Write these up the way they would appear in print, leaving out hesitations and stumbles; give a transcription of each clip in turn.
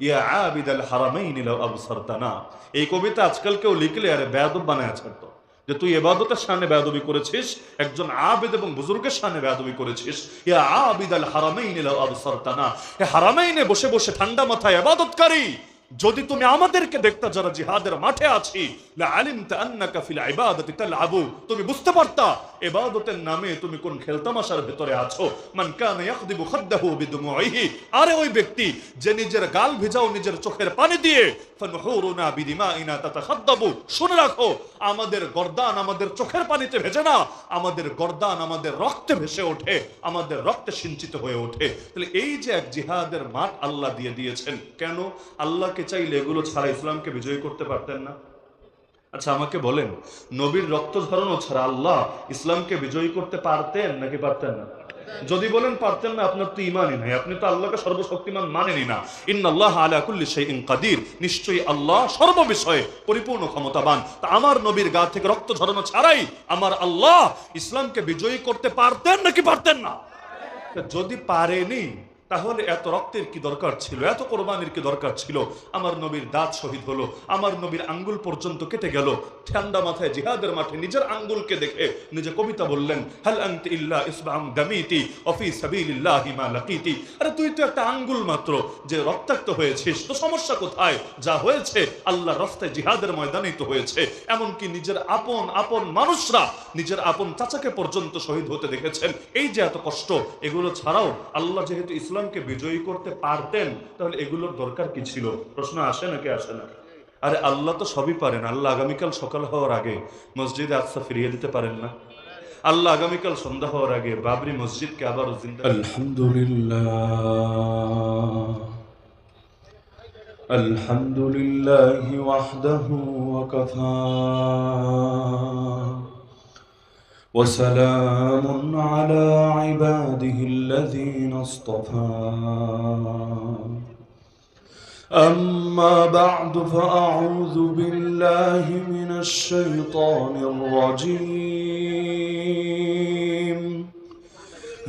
ইয়া আবিদাল হারামাইনি লাউ আবসারতানা। এই কবিতা আজকাল কেউ লিখলে আরে বেয়াদব বানায় ছাড়তো, যে তুই ইবাদতের শানে বেয়াদবি করেছিস, একজন আবিদ এবং বুজুর্গের শানে বেয়াদবি করেছিস। ইয়া আবিদাল হারামাইনি লাউ আবসারতানা, এ হারামাইনে বসে বসে ঠান্ডা মাথায় ইবাদতকারী, যদি তুমি আমাদেরকে দেখতা যারা জিহাদের মাঠে আছি, লা আলিমতা আন্নাকা ফিল ইবাদাতি তালআবু, তুমি বুঝতে পারতা ইবাদতের নামে তুমি কোন খেলতামাশার ভিতরে আছো। মান কানা ইয়াখদিবু খাদ্দাহু বিদুমুইহি, আরে ওই ব্যক্তি যে নিজের গাল ভিজাও নিজের চোখের পানি দিয়ে, ফানহুরুনা বিদিমাইনা তাতাখাদ্দাবু, শুনে রাখো আমাদের গর্দান আমাদের চোখের পানিতে ভেজে না, আমাদের গর্দান আমাদের রক্তে ভেসে ওঠে, আমাদের রক্তে সিঞ্চিত হয়ে ওঠে। তাহলে এই যে এক জিহাদের মাঠ আল্লাহ দিয়ে দিয়েছেন, কেন? আল্লাহকে চাইলে এগুলো ছাড়া ইসলামকে বিজয়ী করতে পারতেন না? আচ্ছা আমাকে বলেন, নবীর রক্ত ঝরানো ছাড়া আল্লাহ ইসলামকে বিজয়ী করতে পারতেন নাকি পারতেন না? যদি বলেন পারতেন না, আপনার তো ইমানই নাই, আপনি তো আল্লাহকে সর্বশক্তিমান মানেনই না। ইন্নাল্লাহ আলা কুল্লি শাইইন কাদির, নিশ্চয়ই আল্লাহ সর্ববিষয়ে পরিপূর্ণ ক্ষমতাবান। তা আমার নবীর গা থেকে রক্ত ঝরানো ছাড়াই আমার আল্লাহ ইসলামকে বিজয়ী করতে পারতেন নাকি পারতেন না? যদি পারেনি তাহলে এত রক্তের কি দরকার ছিল, এত কোরবানির কি দরকার ছিল? আমার নবীর দাঁত শহীদ হলো, আমার নবীর আঙ্গুল পর্যন্ত কেটে গেল, ঠান্ডা মাথায় জিহাদের মাঠে নিজের আঙ্গুলকে দেখে নিজে কবিতা বললেন, হাল আনতি ইল্লা ইসবাম দামিতি ওয়া ফি সাবিলিল্লাহি মা লাকিতি। আরে তুই তো একটা আঙ্গুল মাত্র, যে রক্তাক্ত হয়েছিস, তো সমস্যা কোথায়? যা হয়েছে আল্লাহর রাস্তায় জিহাদের ময়দানেই তো হয়েছে। এমনকি নিজের আপন আপন মানুষরা নিজের আপন চাচাকে পর্যন্ত শহীদ হতে দেখেছেন। এই যে এত কষ্ট, এগুলো ছাড়াও আল্লাহ যেহেতু ইসলামকে বিজয়ী করতে পারতেন, তাহলে এগুলোর দরকার কি ছিল? প্রশ্ন আসে নাকি আসে না? আরে আল্লাহ তো সবই পারেন। আল্লাহ আগামীকাল সকাল হওয়ার আগে মসজিদে আকসা ফিরিয়ে দিতে পারেন না? আল্লাহ আগামীকাল সন্ধ্যা হওয়ার আগে বাবরি মসজিদকে আবার জিন্দা। আলহামদুলিল্লাহ আলহামদুলিল্লাহ ওয়াহদাহু ওয়া কাফা وسلام على عباده الذين اصطفى أما بعد فأعوذ بالله من الشيطان الرجيم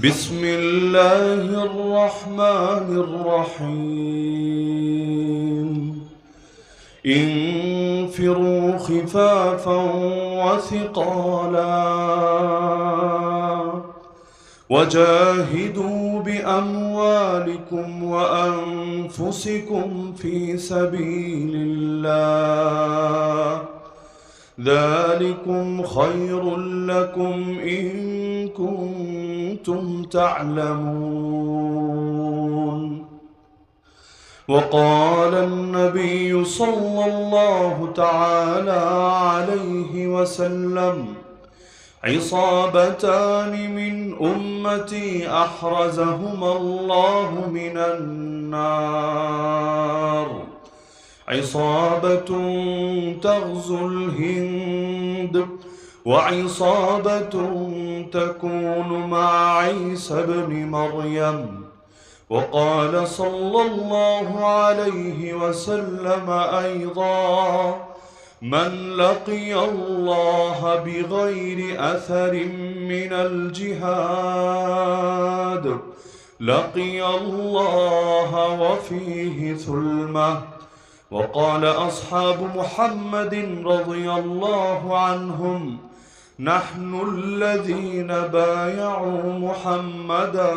بسم الله الرحمن الرحيم انفروا خفافا وثقالا وجاهدوا بأموالكم وأنفسكم في سبيل الله ذلكم خير لكم إن كنتم تعلمون وقال النبي صلى الله تعالى عليه وسلم عصابتان من أمتي أحرزهما الله من النار عصابة تغزو الهند وعصابة تكون مع عيسى بن مريم وقال صلى الله عليه وسلم أيضا من لقي الله بغير أثر من الجهاد لقي الله وفيه ثلمة وقال أصحاب محمد رضي الله عنهم نحن الذين بايعوا محمدا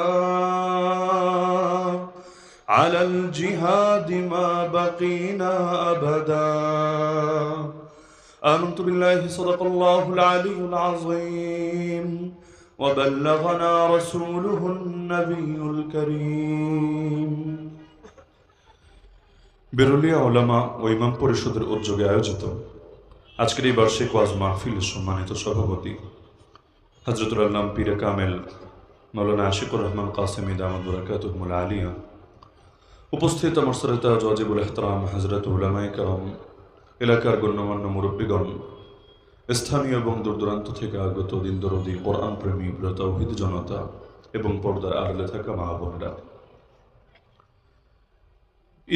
على الجهاد ما بقينا أبدا آمنت بالله صدق الله العلي العظيم وبلغنا رسوله النبي الكريم বেরুলিয়া ওলামা ও ইমাম পরিষদের উদ্যোগে আয়োজিত আজকের এই বার্ষিক ওয়াজ মাহফিলের সম্মানিত সভাপতি হযরতুল আল্লামা পীরে কামেল মাওলানা আশিকুর রহমান কাসেমি দামাত বরকাতুহুল আলিয়া, উপস্থিত আমার শ্রদ্ধেয় ওয়াজিবুল ইহতিরাম হযরত উলামায়ে কেরাম, এলাকার গণ্যমান্য মুরব্বীগণ, স্থানীয় এবং দূরদূরান্ত থেকে আগত দিন দরদি কোরআন প্রেমী তাওহীদ জনতা এবং পর্দার আড়ালে থাকা মা বোনেরা,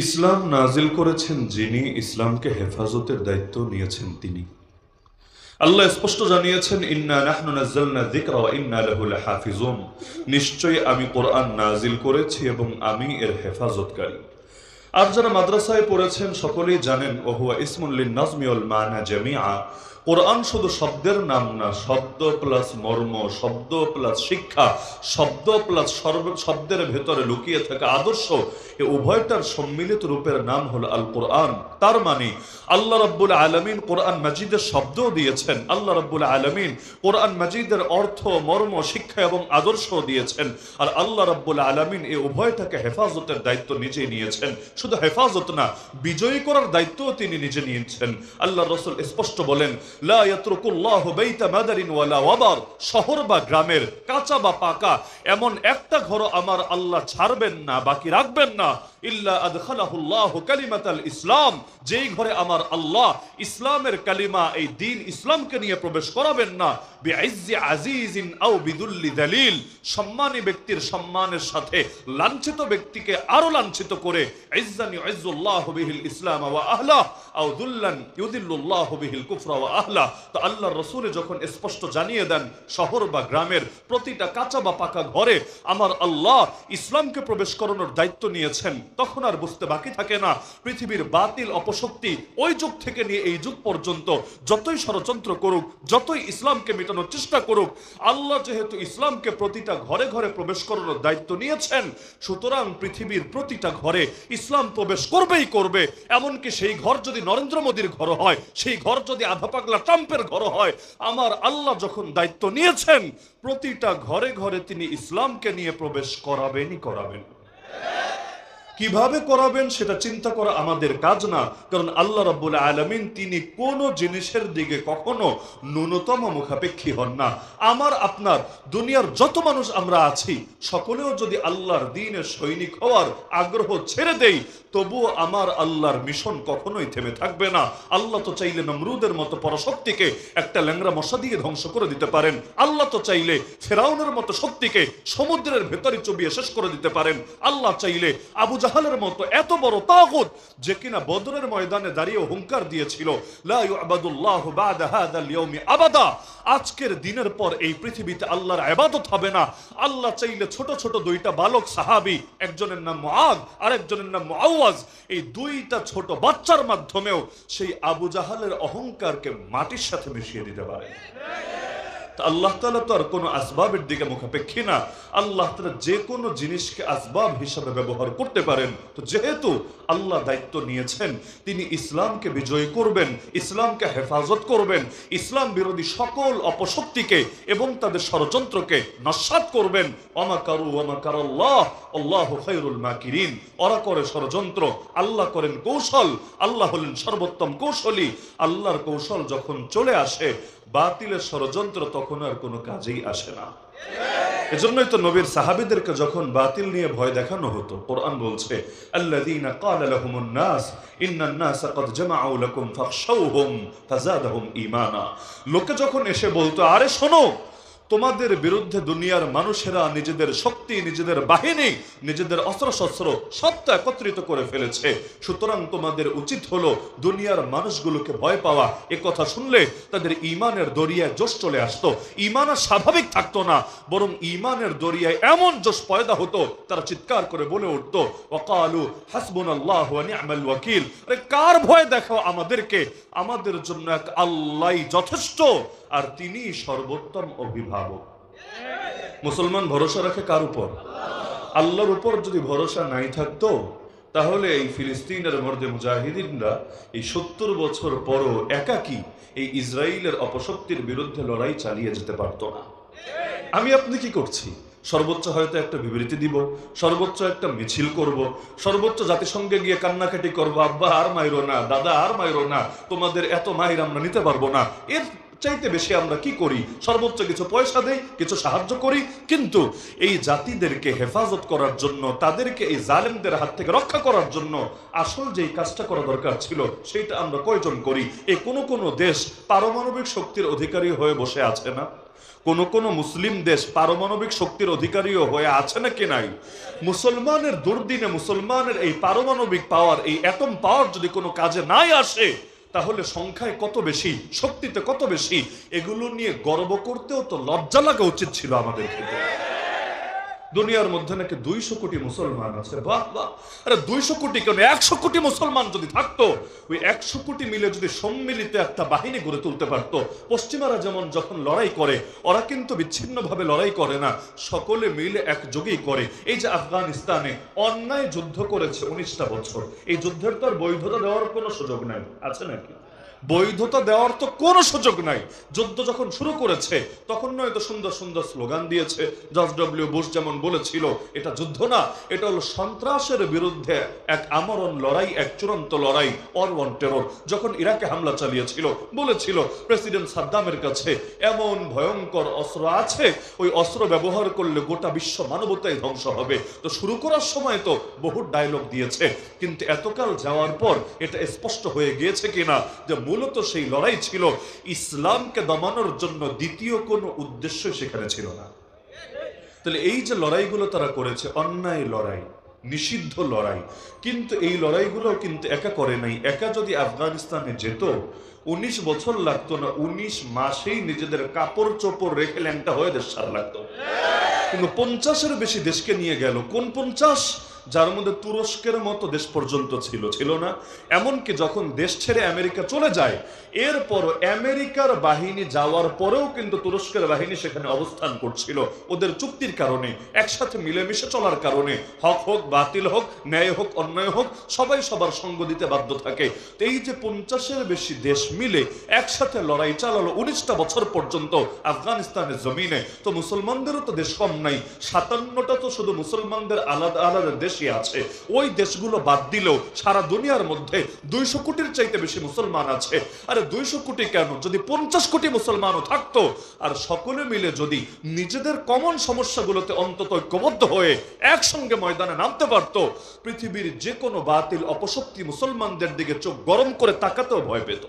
ইসলাম নাজিল করেছেন যিনি, ইসলামকে হেফাজতের দায়িত্ব নিয়েছেন তিনি। আল্লাহ স্পষ্ট জানিয়েছেন, ইন্না নাহনু নাযালনা যিকরা ওয়া ইন্না লাহু লাহাফিজুন, নিশ্চয়ই আমি কোরআন নাজিল করেছি এবং আমি এর হেফাজতকারী। আর যারা মাদ্রাসায় পড়েছেন সকলেই জানেন ওহুয়া ইসমুল লিন-নাজমি ওয়াল মানা জামিআ, কোরআন শুধু শব্দের নাম না, শব্দ প্লাস মর্ম, শব্দ প্লাস শিক্ষা, শব্দ প্লাস শব্দের ভেতরে লুকিয়ে থাকা আদর্শ, এই উভয়টার সম্মিলিত রূপের নাম হলো আল কোরআন। তার মানে আল্লাহ রাব্বুল আলামিন কোরআন মাজিদের শব্দও দিয়েছেন, আল্লাহ রাব্বুল আলামিন কোরআন মাজিদের অর্থ, মর্ম, শিক্ষা এবং আদর্শ দিয়েছেন। আর আল্লাহ রাব্বুল আলামিন এই উভয়টাকে হেফাজতের দায়িত্ব নিজেই নিয়েছেন। শুধু হেফাজত না, বিজয়ী করার দায়িত্বও তিনি নিজে নিয়েছেন। আল্লাহ রাসূল স্পষ্ট বলেন, লা ইয়াতরুকুল্লাহু বাইতা মাদারিন ওয়ালা ওয়াবার, শহর বা গ্রামের কাঁচা বা পাকা এমন একটা ঘর আমার আল্লাহ ছাড়বেন না, বাকি রাখবেন না, ইল্লা আদখালাহুল্লাহু কালিমাতাল ইসলাম, যেই ঘরে আমার আল্লাহ ইসলামের কালিমা, এই দ্বীন ইসলামকে নিয়ে প্রবেশ করাবেন না, বিইজ্জি আজিজিন আও বিদুল্লি দালিল, সম্মানী ব্যক্তির সম্মানের সাথে লাঞ্ছিত ব্যক্তিকে আরো লাঞ্ছিত করে, ইজ্জান ইউইজ্জুল্লাহু বিহিল ইসলাম ওয়া আহলা আও দুল্লান ইউদিল্লুল্লাহু বিহিল কুফরা ওয়া আহলা। তো আল্লাহর রাসূল যখন স্পষ্ট জানিয়ে দেন শহর বা গ্রামের প্রতিটা কাঁচা বা পাকা ঘরে আমার আল্লাহ ইসলামকে প্রবেশ করানোর দায়িত্ব নিয়েছেন, তখন আর বুঝতে বাকি থাকে না পৃথিবীর বাতিল অপশক্তি ওই যুগ থেকে নিয়ে এই যুগ পর্যন্ত যতই ষড়যন্ত্র করুক, যতই ইসলামকে মেটানোর চেষ্টা করুক, আল্লাহ যেহেতু ইসলামকে প্রতিটা ঘরে ঘরে প্রবেশ করানোর দায়িত্ব নিয়েছেন, সুতরাং পৃথিবীর প্রতিটা ঘরে ইসলাম প্রবেশ করবেই করবে। এমনকি সেই ঘর যদি নরেন্দ্র মোদীর ঘর হয়, সেই ঘর যদি আধা পাগলা ট্রাম্পের ঘর হয়, আমার আল্লাহ যখন দায়িত্ব নিয়েছেন প্রতিটা ঘরে ঘরে তিনি ইসলামকে নিয়ে প্রবেশ করাবেনই করাবেন। কিভাবে করাবেন সেটা চিন্তা করা আমাদের কাজ না, কারণ আল্লাহ রাব্বুল আলামিন তিনি কোন জিনিসের দিকে কখনো ন্যূনতম মুখাপেক্ষী হন না। আমার আপনার দুনিয়ার যত মানুষ আমরা আছি সকলেও যদি আল্লাহর দ্বীনের সৈনিক হওয়ার আগ্রহ ছেড়ে দেই, তবুও আমার আল্লাহর মিশন কখনোই থেমে থাকবে না। আল্লাহ তো চাইলে নমরুদের মতো পরাশক্তিকে একটা ল্যাংড়া মশা দিয়ে ধ্বংস করে দিতে পারেন, আল্লাহ তো চাইলে ফেরাউনের মতো শক্তিকে সমুদ্রের ভেতরে চুবিয়ে শেষ করে দিতে পারেন, আল্লাহ চাইলে আবু জাহালের মতো এত বড় তাগুত যে কিনা বদরের ময়দানে দাঁড়িয়ে হুঙ্কার দিয়েছিল লা ইউবাদুল্লাহু বাদা হাযাল ইয়াউমি আবাদা, আজকের দিনের পর এই পৃথিবীতে আল্লাহর ইবাদত হবে না, আল্লাহ চাইলে ছোট ছোট দুইটা বালক সাহাবী, একজনের নাম মুআদ আর একজনের নাম মুআওয়াজ, এই দুইটা ছোট বাচ্চার মাধ্যমেও সেই আবু জাহালের অহংকারকে মাটির সাথে মিশিয়ে দিতে পারে। আল্লাহ তাআলা তো আর কোনো আসবাবের দিকে মুখাপেক্ষী না, আল্লাহ তাআলা যে কোনো জিনিসকে আসবাব হিসাবে ব্যবহার করতে পারেন। তো যেহেতু আল্লাহ দায়িত্ব নিয়েছেন তিনি ইসলামকে বিজয়ী করবেন, ইসলামকে হেফাজত করবেন, ইসলাম বিরোধী সকল অপশক্তিকে এবং তাদের ষড়যন্ত্রকে নস্যাৎ করবেন। ওয়ামাকারু ওয়ামাকারাল্লাহ আল্লাহু খায়রুল মাকিরিন, ওরা করে ষড়যন্ত্র, আল্লাহ করেন কৌশল, আল্লাহ হলেন সর্বোত্তম কৌশলী। আল্লাহর কৌশল যখন চলে আসে বাতিলের ষড়যন্ত্র তখন আর কোনো কাজেই আসে না। এজন্যই তো নবীর সাহাবীদেরকে যখন বাতিল নিয়ে ভয় দেখানো হতো, কোরআন বলছে আল্লাযীনা ক্বালা লাহুমুন নাস ইন্নান নাসা ক্বাদ জামাউ লাকুম ফাখশাউহুম ফাযাদাহুম ঈমানা, লোকে যখন এসে বলতো আরে শোনো তোমাদের বিরুদ্ধে দুনিয়ার মানুষেরা নিজেদের শক্তি, নিজেদের বাহিনী, নিজেদের অস্ত্রশস্ত্র সবটা একত্রিত করে ফেলেছে, সুতরাং তোমাদের উচিত হলো দুনিয়ার মানুষগুলোকে ভয় পাওয়া। এ কথা শুনলে তাদের ঈমানের দরিয়ায় জোশ চলে আসতো, ঈমান আর স্বাভাবিক থাকতো না, বরং ঈমানের দরিয়ায় এমন জোশ পয়দা হতো তারা চিৎকার করে বলে উঠতো ওয়াকালু হাসবুনাল্লাহু ওয়া নি'মাল ওয়াকিল, আরে কার ভয় দেখাও আমাদেরকে, আমাদের জন্য এক আল্লাহই যথেষ্ট আর তিনি সর্বোত্তম অভিভাবক। মুসলমান ভরসা রাখে কার উপর? আল্লাহর উপর। যদি ভরসা নাই থাকতো তাহলে এই ফিলিস্তিনের মর্দে মুজাহিদিনরা এই 70 বছর পরও একাকী এই ইসরায়েলের অপশক্তির বিরুদ্ধে লড়াই চালিয়ে যেতে পারতো না। আমি আপনি কি করছি? সর্বোচ্চ হয়তো একটা বিবৃতি দিব, সর্বোচ্চ একটা মিছিল করব, সর্বোচ্চ জাতিসংঘে গিয়ে কান্নাকাটি করবো, আব্বা আর মাইরো না, দাদা আর মাইরো না, তোমাদের এত মাইর আমরা নিতে পারবো না। এর চাইতে বেশি আমরা কি করি? সর্বোচ্চ কিছু পয়সা দেই, কিছু সাহায্য করি। কিন্তু এই জাতিদেরকে হেফাজত করার জন্য, তাদেরকে এই জালেমদের হাত থেকে রক্ষা করার জন্য আসল যেই কাজটা করা দরকার ছিল সেইটা আমরা কয়জন করি? এই কোনো দেশ পারমাণবিক শক্তির অধিকারী হয়ে বসে আছে না? কোন মুসলিম দেশ পারমাণবিক শক্তির অধিকারীও হয়ে আছে নাকি নাই? মুসলমানের দুর্দিনে মুসলমানের এই পারমাণবিক পাওয়ার, এই অ্যাটম পাওয়ার যদি কোনো কাজে নাই আসে তাহলে সংখ্যায় কত বেশি, শক্তিতে কত বেশি, এগুলো নিয়ে গর্ব করতেও তো লজ্জা লাগা উচিত ছিল আমাদের ক্ষেত্রে। দুনিয়ার মধ্যে নাকি 200 কোটি মুসলমান আছে। বাহ বাহ! আরে 200 কোটি কেন, 100 কোটি মুসলমান যদি থাকতো, ওই 100 কোটি মিলে যদি সম্মিলিত একটা বাহিনী গড়ে তুলতে পারতো। পশ্চিমারা যেমন যখন লড়াই করে, ওরা কিন্তু বিচ্ছিন্নভাবে লড়াই করে না, সকলে মিলে একযোগেই করে। এই যে আফগানিস্তানে অন্যায় যুদ্ধ করেছে 19টা বছর, এই যুদ্ধের তো আর বৈধতা দেওয়ার কোনো সুযোগ নাই, আছে নাকি? বৈধতা দেওয়ার তো কোনো সুযোগ নাই। যুদ্ধ যখন শুরু করেছে তখন নয় তো সুন্দর সুন্দর স্লোগান দিয়েছে। জর্জ ডব্লিউ বুশ যেমন বলেছিল, এটা যুদ্ধ না, এটা হলো সন্ত্রাসের বিরুদ্ধে এক আমরণ লড়াই, এক চূড়ান্ত লড়াই, ওয়ার অন টেরর। যখন ইরাকে হামলা চালিয়েছিল, বলেছিল প্রেসিডেন্ট সাদ্দামের কাছে এমন ভয়ঙ্কর অস্ত্র আছে, ওই অস্ত্র ব্যবহার করলে গোটা বিশ্ব মানবতাই ধ্বংস হবে। তো শুরু করার সময় তো বহু ডায়লগ দিয়েছে, কিন্তু এতকাল যাওয়ার পর এটা স্পষ্ট হয়ে গিয়েছে কিনা যে মূলত সেই লড়াই ছিল ইসলামকে দমানোর জন্য, দ্বিতীয় কোনো উদ্দেশ্য সেখানে ছিল না। তাহলে এই যে লড়াইগুলো তারা করেছে, অন্যায় লড়াই, নিষিদ্ধ লড়াই, কিন্তু এই লড়াইগুলো কিন্তু একা করে নাই। একা যদি আফগানিস্তানে যেত 19 বছর লাগতো না, 19 মাসেই নিজেদের কাপড় চোপড় রেখে ল্যাংটা হয়ে দেশ ছাড়া লাগতো। কিন্তু 50-এর বেশি দেশকে নিয়ে গেল। কোন 50? যার মধ্যে তুরস্কের মতো দেশ পর্যন্ত ছিল না। এমনকি যখন দেশ ছেড়ে আমেরিকা চলে যায়, এরপর আমেরিকার বাহিনী যাওয়ার পরেও কিন্তু তুরস্কের বাহিনী সেখানে অবস্থান করছিল, ওদের চুক্তির কারণে, একসাথে মিলেমিশে চলার কারণে। হক হোক বাতিল হোক, ন্যায় হোক অন্যায় হোক, সবাই সবার সঙ্গ দিতে বাধ্য থাকে। তো এই যে 50-এর বেশি দেশ মিলে একসাথে লড়াই চালালো 19টা বছর পর্যন্ত আফগানিস্তানের জমিনে, তো মুসলমানদেরও তো দেশ কম নাই। 57টা তো শুধু মুসলমানদের আলাদা আলাদা দেশই আছে। ওই দেশগুলো বাদ দিলেও সারা দুনিয়ার মধ্যে 200 কোটির চাইতে বেশি মুসলমান আছে। আরে 200 কোটি কেন, যদি 50 কোটি মুসলমানও থাকতো, আর সকলে মিলে যদি নিজেদের কমন সমস্যাগুলোতে অন্তত ঐক্যবদ্ধ হয়ে একসঙ্গে ময়দানে নামতে পারতো, পৃথিবীর যে কোনো বাতিল অপশক্তি মুসলমানদের দিকে চোখ গরম করে তাকাতেও ভয় পেত।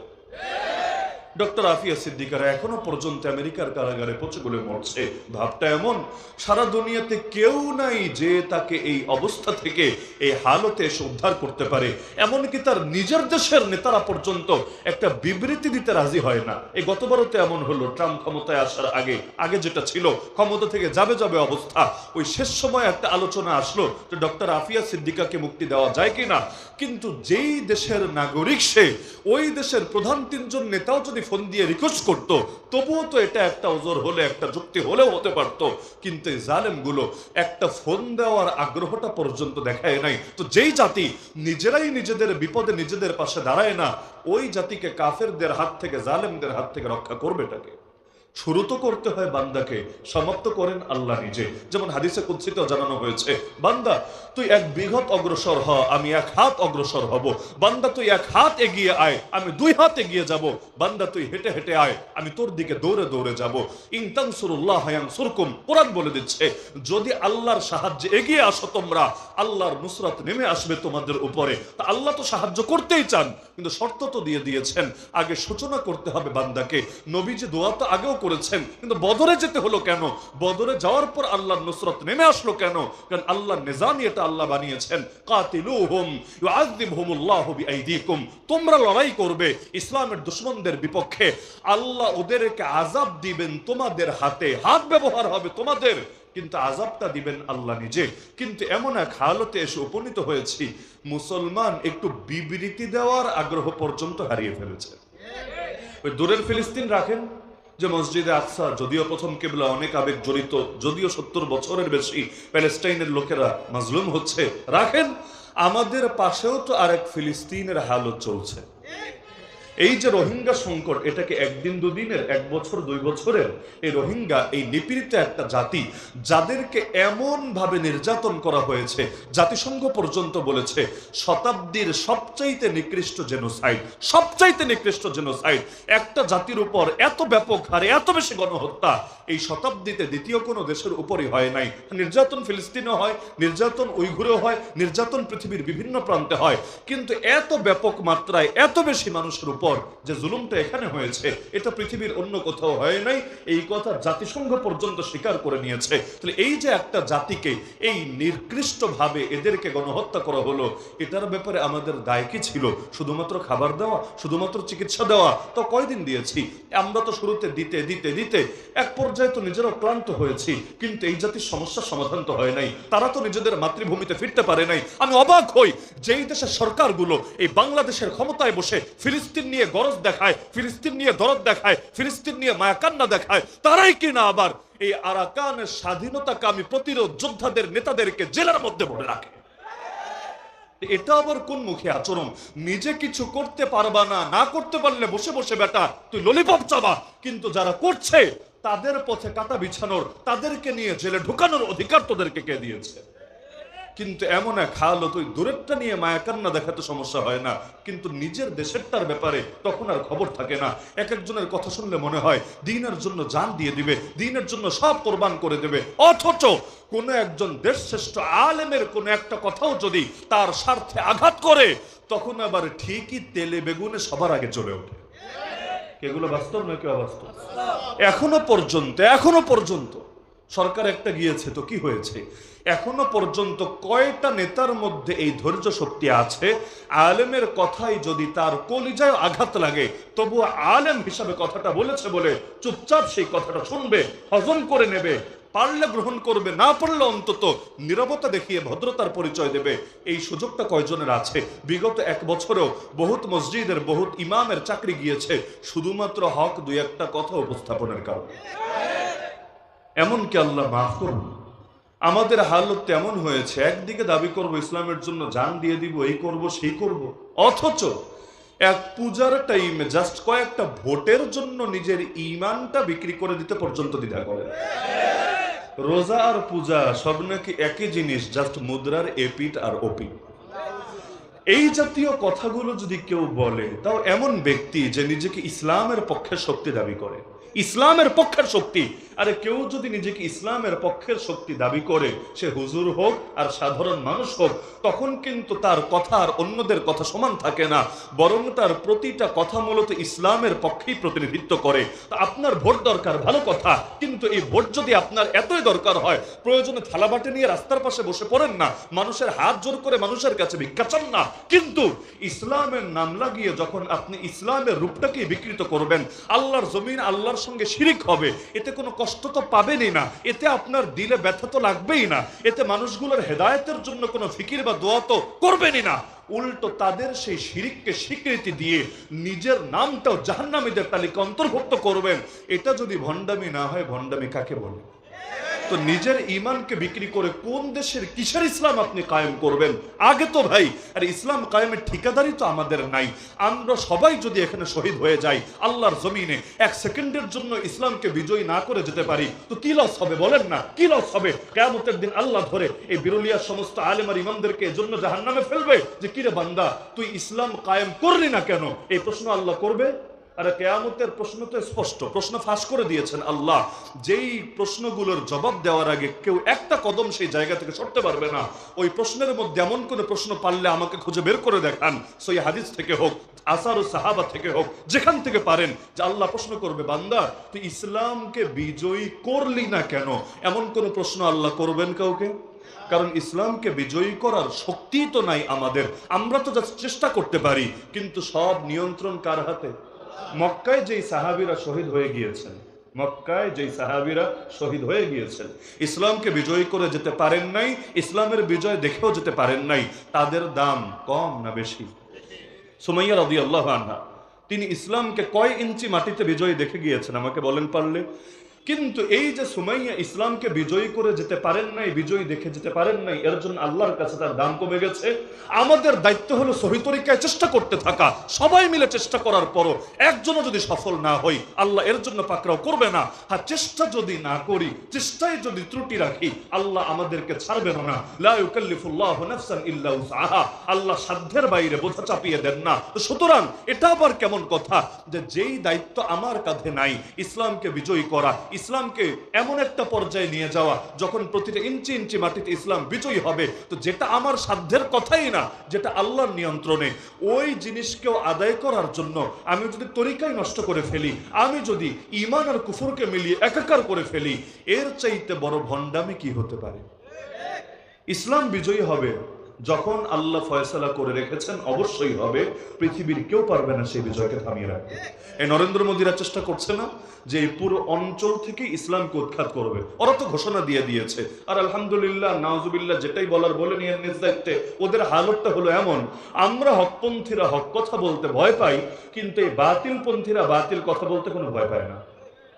ডক্টর আফিয়া সিদ্দিকারা এখনো পর্যন্ত আমেরিকার কারাগারে পচে গলে মরছে। ভাবটা এমন, সারা দুনিয়াতে কেউ নাই যে তাকে এই অবস্থা থেকে, এই হালতে এসে উদ্ধার করতে পারে। এমনকি তার নিজের দেশের নেতারা পর্যন্ত একটা বিবৃতি দিতে রাজি হয় না। এই গতবারও তো এমন হলো, ট্রাম্প ক্ষমতায় আসার আগে যেটা ছিল, ক্ষমতা থেকে যাবে অবস্থা, ওই শেষ সময় একটা আলোচনা আসলো যে ডক্টর আফিয়া সিদ্দিকাকে মুক্তি দেওয়া যায় কিনা। কিন্তু যেই দেশের নাগরিক সে, ওই দেশের প্রধান 3জন নেতাও যদি ফোন দিয়ে রিকোয়েস্ট করত, তবুও তো এটা একটা ওজোর হলে, একটা যুক্তি হলেও হতে পারত। কিন্তু এই জালেমগুলো একটা ফোন দেওয়ার আগ্রহটা পর্যন্ত দেখায় নাই। তো যেই জাতি নিজেরাই নিজেদের বিপদে নিজেদের পাশে দাঁড়ায় না, ওই জাতিকে কাফেরদের হাত থেকে, জালেমদের হাত থেকে রক্ষা করবেটাকে? শুরু তো করতে হয় বান্দাকে, সমাপ্ত করেন আল্লাহ নিজে। যেমন হাদিসে কুদসিতেও জানানো হয়েছে, বান্দা তুই 1 বিঘত অগ্রসর হ, আমি 1 হাত অগ্রসর হব। বান্দা তুই 1 হাত এগিয়ে আয়, আমি 2 হাত এগিয়ে যাব। বান্দা তুই হেঁটে হেঁটে আয়, আমি তোর দিকে দৌড়ে দৌড়ে যাব। ইন তানসুরুল্লাহ ইয়ানসুরকুম, কোরআন বলে দিচ্ছে, যদি আল্লাহর সাহায্যে এগিয়ে আসো তোমরা, আল্লাহর নুসরাত নেমে আসবে তোমাদের উপরে। তা আল্লাহ তো সাহায্য করতেই চান, কিন্তু শর্ত তো দিয়ে দিয়েছেন, আগে সূচনা করতে হবে বান্দাকে। নবীজি দোয়া তো আগেও করেছেন, কিন্তু বদরে যেতে হলো কেন? বদরে যাওয়ার পর আল্লাহর নুসরত নেমে আসলো কেন? কারণ আল্লাহর নিজাম এটা আল্লাহ বানিয়েছেন, কাতিলুহুম ইউআযিবহুমুল্লাহু বিআইদিকুম, তোমরা লড়াই করবে ইসলামের দুশমনদের বিপক্ষে, আল্লাহ ওদেরকে আযাব দিবেন তোমাদের হাতে, হাত ব্যবহার হবে তোমাদের, কিন্তু আযাবটা দিবেন আল্লাহ নিজে। কিন্তু এমন এক হালতে এসে উপনীত হয়েছি, মুসলমান একটু বিবৃতি দেওয়ার আগ্রহ পর্যন্ত হারিয়ে ফেলেছে। ওই দূরের ফিলিস্তিন রাখেন, যে মসজিদে আকসা যদিও প্রথম কিবলা, অনেক আবেগ জড়িত, যদিও 70 বছরের বেশি প্যালেস্টাইনের লোকেরা মাজলুম হচ্ছে, রাখেন। আমাদের পাশেও তো আরেক ফিলিস্তিনের হালত চলছে। এই যে রোহিঙ্গা সংকট, এটাকে 1 দিন 2 দিনের, 1 বছর 2 বছরের? এই রোহিঙ্গা, এই নিপীড়িত একটা জাতি, যাদেরকে এমন ভাবে নির্যাতন করা হয়েছে, জাতিসংঘ পর্যন্ত বলেছে শতাব্দীর সবচাইতে নিকৃষ্ট জেনোসাইড, সবচাইতে নিকৃষ্ট জেনোসাইড। একটা জাতির উপর এত ব্যাপক হারে এত বেশি গণহত্যা এই শতাব্দীতে দ্বিতীয় কোনো দেশের উপরই হয় নাই। নির্যাতন ফিলিস্তিনও হয়, নির্যাতন উইঘুরেও হয়, নির্যাতন পৃথিবীর বিভিন্ন প্রান্তে হয়, কিন্তু এত ব্যাপক মাত্রায় এত বেশি মানুষের উপর পর যে জুলুমটা এখানে হয়েছে এটা পৃথিবীর অন্য কোথাও হয় নাই, এই কথা জাতিসংঘ পর্যন্ত স্বীকার করে নিয়েছে। তাহলে এই যে একটা জাতিকে এই নিকৃষ্টভাবে এদেরকে গণহত্যা করা হলো, এটার ব্যাপারে আমাদের দায় কি ছিল? শুধুমাত্র খাবার দেওয়া, শুধুমাত্র চিকিৎসা দেওয়া? তো কয়দিন দিয়েছি আমরা? তো শুরুতে দিতে দিতে দিতে এক পর্যায়ে তো নিজেরাও ক্লান্ত হয়েছি, কিন্তু এই জাতির সমস্যার সমাধান তো হয় নাই। তারা তো নিজেদের মাতৃভূমিতে ফিরতে পারে নাই। আমি অবাক হই, যেই দেশের সরকারগুলো এই বাংলাদেশের ক্ষমতায় বসে ফিলিস্তিন নিয়ে গরজ দেখায়, ফিলিস্তিন নিয়ে দরদ দেখায়, ফিলিস্তিন নিয়ে মায়াকান্না দেখায়, তারাই কিনা আবার এই আরাকানের স্বাধীনতাকামী প্রতিরোধ যোদ্ধাদের নেতাদেরকে জেলার মধ্যে ভরে রাখে। এটা আবার কোন মুখে আচরণ? নিজে কিছু করতে পারবা না, না করতে পারলে বসে বসে বেটা তুই ললিপপ চাবা, কিন্তু যারা করছে তাদের পথে কাটা বিছানোর, তাদেরকে নিয়ে জেলে ঢুকানোর অধিকার তোদেরকে কে দিয়েছে? কিন্তু এমন এক হাল, তুই দূরেরটা নিয়ে মায়াকান্না দেখাতে সমস্যা হয় না, কিন্তু নিজের দেশেরটার ব্যাপারে তখন আর খবর থাকে না। এক একজনের কথা শুনলে মনে হয় দ্বীনের জন্য জান দিয়ে দিবে, দ্বীনের জন্য সব কোরবান করে দেবে, অথচ কোন একজন দেশ শ্রেষ্ঠ আলেমের কোন একটা কথাও যদি তার স্বার্থে আঘাত করে, তখন আবার ঠিকই তেলে বেগুনে সবার আগে চলে ওঠে। এগুলো বাস্তব নাকি অবাস্তব? এখনো পর্যন্ত সরকার একটা গিয়েছে, তো কি হয়েছে? এখনো পর্যন্ত কয়টা নেতার মধ্যে এই ধৈর্য শক্তি আছে? আলেমের কথাই যদি তার কলিজায় আঘাত লাগে, তবু আলেম হিসাবে কথাটা বলেছে বলে চুপচাপ সেই কথাটা শুনবে, হজম করে নেবে, পারলে গ্রহণ করবে, না পারলে অন্তত নীরবতা দেখিয়ে ভদ্রতার পরিচয় দেবে। এই সুযোগটা কয়জনের আছে? বিগত এক বছরেও বহুত মসজিদের, বহুত ইমামের চাকরি গিয়েছে শুধুমাত্র হক দুই একটা কথা উপস্থাপনের কারণে। এমনকি আল্লাহ মাফ করুন, আমাদের হালত তেমন হয়েছে, একদিকে দাবি করব ইসলামের জন্য জান দিয়ে দিব, এই করব সেই করব, অথচ এক পূজার টাইমে জাস্ট কয়েকটা ভোটের জন্য নিজের ঈমানটা বিক্রি করে দিতে পর্যন্ত দ্বিধা করে। রোজা আর পূজা সব নাকি একই জিনিস, জাস্ট মুদ্রার এপিট আর ওপিট। এই জাতীয় কথাগুলো যদি কেউ বলে, তাও এমন ব্যক্তি যে নিজেকে ইসলামের পক্ষের শক্তি দাবি করে, ইসলামের পক্ষের শক্তি। আরে কেউ যদি নিজেকে ইসলামের পক্ষের শক্তি দাবি করে, সে হুজুর হোক আর সাধারণ মানুষ হোক, তখন কিন্তু তার কথা আর অন্যদের কথা সমান থাকে না, বরং তার প্রতিটা কথা মূলত ইসলামের পক্ষেই প্রতিনিধিত্ব করে। তা আপনার ভোট দরকার, ভালো কথা, কিন্তু এই ভোট যদি আপনার এতই দরকার হয়, প্রয়োজনে থালাবাটি নিয়ে রাস্তার পাশে বসে পড়েন না, মানুষের হাত জোর করে মানুষের কাছে ভিক্ষা চান না, কিন্তু ইসলামের নাম লাগিয়ে যখন আপনি ইসলামের রূপটাকে বিকৃত করবেন, আল্লাহর জমিন আল্লাহর সঙ্গে শিরিক হবে, এতে কোনো কষ্ট তো পাবেনই না, এতে আপনার দিলে ব্যথা তো লাগবেই না, এতে মানুষগুলোর হেদায়েতের জন্য কোনো ফিকির বা দোয়া তো করবেনই না, উল্টো তাদের সেই শিরিককে স্বীকৃতি দিয়ে নিজের নামটাও জাহান্নামীদের তালিকা অন্তর্ভুক্ত করবেন। এটা যদি ভণ্ডামি না হয়, ভণ্ডামি কাকে বলে? তো নিজের ইমানকে বিক্রি করে কোন দেশের কিসের ইসলাম আপনি কায়েম করবেন? আগে তো ভাই আর ইসলাম কায়েমের ঠিকাদারি তো আমাদের নাই। আমরা সবাই যদি এখানে শহীদ হয়ে যাই আল্লাহর জমিনে, এক সেকেন্ডের জন্য ইসলামকে বিজয়ী না করে যেতে পারি, তো কি লস হবে বলেন না? কি লস হবে? কিয়ামতের দিন আল্লাহ ধরে এই বিরুলিয়ার সমস্ত আলেম আর ইমামদেরকে এজন্য জাহান্নামে ফেলবে যে কিরে বান্দা তুই ইসলাম কায়েম করলি না কেন? এই প্রশ্ন আল্লাহ করবে। আরে কিয়ামতের প্রশ্ন তো স্পষ্ট, প্রশ্ন ফাঁস করে দিয়েছেন আল্লাহ। যেই প্রশ্নগুলোর জবাব দেওয়ার আগে কেউ একটা কদম সেই জায়গা থেকে সরতে পারবে না, ওই প্রশ্নের মধ্যে এমন কোন প্রশ্ন পারলে আমাকে খুঁজে বের করে দেখান, সই হাদিস থেকে হোক, আসার ও সাহাবা থেকে হোক, যেখান থেকে পারেন, যে আল্লাহ প্রশ্ন করবে বান্দা তুই ইসলামকে বিজয়ী করলি না কেন? এমন কোন প্রশ্ন আল্লাহ করবেন কাউকে? কারণ ইসলামকে বিজয়ী করার শক্তি তো নাই আমাদের, আমরা তো যা চেষ্টা করতে পারি, কিন্তু সব নিয়ন্ত্রণ কার হাতে? মক্কায় যেই সাহাবীরা শহীদ হয়ে গিয়েছেন, মক্কায় যেই সাহাবীরা শহীদ হয়ে গিয়েছেন, ইসলামকে বিজয়ী করে যেতে পারেন নাই, ইসলামের বিজয় দেখেও যেতে পারেন নাই, তাদের দাম কম না বেশি? সুমাইয়া রাদিয়াল্লাহু আনহা, তিনি ইসলামকে কয় ইঞ্চি মাটিতে বিজয়ী দেখে গিয়েছেন আমাকে বলেন পারলে? কিন্তু এই যে সুমাইয়া ইসলামকে বিজয়ী করে যেতে পারেন নাই, বিজয়ী দেখে যেতে পারেন নাই, এর জন্য আল্লাহর কাছে তার দাম কমে গেছে। আমাদের দায়িত্ব হলো সহি তরিকায় চেষ্টা করতে থাকা, সবাই মিলে চেষ্টা করার পরও একজনও যদি সফল না হই, আল্লাহ এর জন্য পাকড়াও করবে না। হ্যাঁ, চেষ্টা যদি না করি, চেষ্টায় যদি ত্রুটি রাখি, আল্লাহ আমাদেরকে ছাড়বেন না। লা ইউকাল্লিফুল্লাহু নাফসান ইল্লা উসআহা, আল্লাহ সাধ্যের বাইরে বোঝা চাপিয়ে দেন না। তো সুতরাং এটা আবার কেমন কথা যে যেই দায়িত্ব আমার কাঁধে নাই, ইসলামকে বিজয়ী করা, ইসলামকে এমন একটা পর্যায়ে নিয়ে যাওয়া যখন প্রতিটা ইঞ্চি ইঞ্চি মাটিতে ইসলাম বিজয়ী হবে। তো যেটা আমার সাধ্যের কথাই না, যেটা আল্লাহর নিয়ন্ত্রণে, ওই জিনিসকেও আদায় করার জন্য আমি যদি তরিকাই নষ্ট করে ফেলি, আমি যদি ঈমান আর কুফরকে মিলিয়ে একাকার করে ফেলি, এর চাইতে বড় ভণ্ডামি কি হতে পারে? ইসলাম বিজয়ী হবে যখন আল্লাহ ফয়সালা করে রেখেছেন, অবশ্যই হবে। পৃথিবীর কেউ পারবে না সেই বিজয়কে থামিয়ে রাখতে। এই নরেন্দ্র মোদীরা চেষ্টা করছে না যে এই পুরো অঞ্চল থেকে ইসলামকে উৎখাত করবে? ওরা তো ঘোষণা দিয়ে দিয়েছে। আর আলহামদুলিল্লাহ, নাউজুবিল্লাহ, যেটাই বলার বলে নিয়ে নিজ দায়িত্বে। ওদের হালতটা হলো এমন, আমরা হকপন্থীরা হক কথা বলতে ভয় পাই, কিন্তু এই বাতিলপন্থীরা বাতিল কথা বলতে কোনো ভয় পায় না।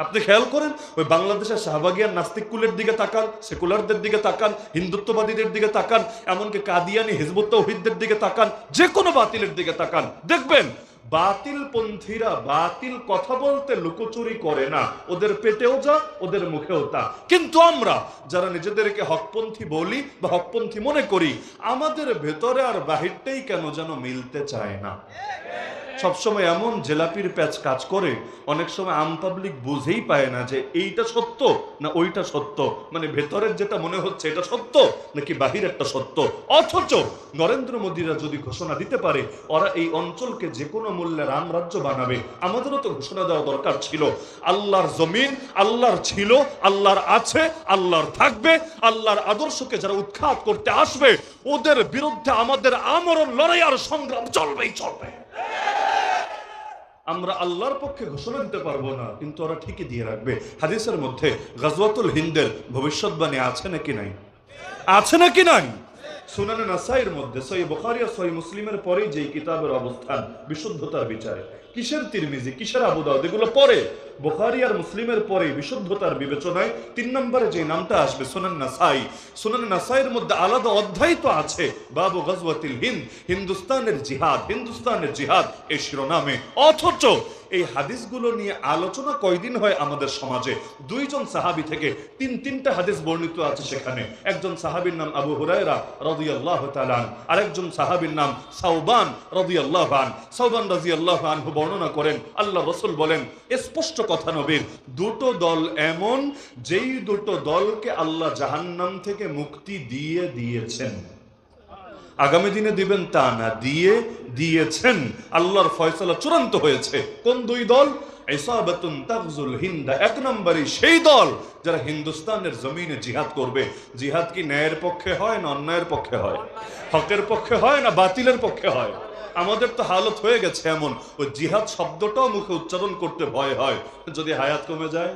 আপনি খেয়াল করেন, ওই বাংলাদেশের শাহবাগিয়ার নাস্তিক কুলের দিকে তাকান, সেকুলারদের দিকে তাকান, হিন্দুত্ববাদীদের দিকে তাকান, এমনকি কাদিয়ানি হিজবুত তাওহীদের দিকে তাকান, যে কোনো বাতিলের দিকে তাকান, দেখবেন বাতিলপন্থীরা বাতিল কথা বলতে লুকোচুরি করে না। ওদের পেটেও যা, ওদের মুখেও তা। কিন্তু আমরা যারা নিজেদেরকে হকপন্থী বলি বা হকপন্থী মনে করি, আমাদের ভেতরে আর বাহিরটাই কেন যেন মিলতে চায় না। সবসময় এমন জেলাপির প্যাচ কাজ করে, অনেক সময় আম পাবলিক বুঝেই পায় না যে এইটা সত্য না ওইটা সত্য, মানে ভেতরের যেটা মনে হচ্ছে এটা সত্য নাকি বাহিরেরটা সত্য। অথচ নরেন্দ্র মোদীরা যদি ঘোষণা দিতে পারে ওরা এই অঞ্চলকে যে কোনো মূল্যে রাম রাজ্য বানাবে, আমাদেরও তো ঘোষণা দেওয়া দরকার ছিল। আল্লাহর জমিন আল্লাহর ছিল, আল্লাহর আছে, আল্লাহর থাকবে। আল্লাহর আদর্শকে যারা উৎখাত করতে আসবে, ওদের বিরুদ্ধে আমাদের আমরণ লড়াই আর সংগ্রাম চলবেই চলবে। আমরা আল্লাহর পক্ষে ঘোষণা দিতে পারবো না, কিন্তু ওরা ঠিকই দিয়ে রাখবে। হাদিসের মধ্যে গাজওয়াতুল হিন্দের ভবিষ্যৎবাণী আছে নাকি নাই? আছে নাকি নাই? সুনানে নাসাইর মধ্যে সহিহ বুখারী আর সহিহ মুসলিমের পরে যেই কিতাবের অবস্থান বিশুদ্ধতার বিচারে, কিসের তিরমিজি, কিসের আবু দাউদ, এগুলো পরে বুখারী আর মুসলিমের পরে বিশুদ্ধতার বিবেচনায় 3 নম্বরে যে নামটা আসবে সুনান নাসাই। সুনান নাসাইয়ের মধ্যে আলাদা অধ্যায় তো আছে, বাবু গাজওয়াতিল হিন্দ, হিন্দুস্তানের জিহাদ, হিন্দুস্তানের জিহাদ এই শিরোনামে। অথচ এই হাদিসগুলো নিয়ে আলোচনা কয়দিন হয় আমাদের সমাজে? 2 জন সাহাবী থেকে 3টা হাদিস বর্ণিত আছে সেখানে। একজন সাহাবীর নাম আবু হুরায়রা রাদিয়াল্লাহু তাআলা আনহু, আরেকজন সাহাবীর নাম সাওবান রাদিয়াল্লাহু আনহু। সাওবান রাদিয়াল্লাহু আনহু বর্ণনা করেন, আল্লাহ রাসূল বলেন, স্পষ্ট কথা নবীর, দুটো দল এমন যেই দুটো দলকে আল্লাহ জাহান্নাম থেকে মুক্তি দিয়ে দিয়েছেন। আগামী দিনে দিবেন তা না, দিয়ে দিয়েছেন। আল্লাহর ফয়সালা চূড়ান্ত হয়েছে। কোন 2 দল? ইসাবাতুন তাগজুল হিন্দা, 1 নম্বরে সেই দল যারা হিন্দুস্তানের জমিনে জিহাদ করবে। জিহাদ কি ন্যায়ের পক্ষে হয় না অন্যায়ের পক্ষে হয়? হকের পক্ষে হয় না বাতিলের পক্ষে হয়? আমাদের তো হালত হয়ে গেছে এমন, ওই জিহাদ শব্দটাও মুখে উচ্চারণ করতে ভয় হয়। যদি হায়াত কমে যায়,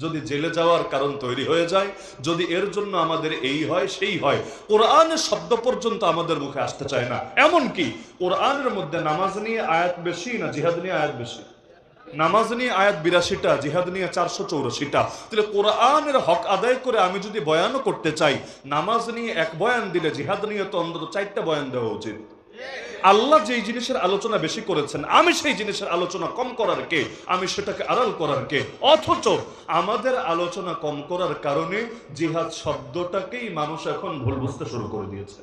যদি জেলে যাওয়ার কারণ তৈরি হয়ে যায়, যদি এর জন্য আমাদের এই হয় সেই হয়, কোরআনের শব্দ পর্যন্ত আমাদের মুখে আসতে চায় না। এমন কি কোরআনের মধ্যে নামাজ নিয়ে আয়াত বেশি না জিহাদ নিয়ে আয়াত বেশি? নামাজ নিয়ে আয়াত 82টা, জিহাদ নিয়ে 484টা। তাহলে কোরআনের হক আদায় করে আমি যদি বয়ানও করতে চাই, নামাজ নিয়ে 1 বয়ান দিলে জিহাদ নিয়ে তো অন্তত 4টা বয়ান দেওয়া উচিত। আল্লাহ যেই জিনিসের আলোচনা বেশি করেছেন, আমি সেই জিনিসের আলোচনা কম করার কে? আমি সেটাকে আড়াল করার কে? অথচ আমাদের আলোচনা কম করার কারণে জিহাদ শব্দটাকেই মানুষ এখন ভুল বুঝতে শুরু করে দিয়েছে।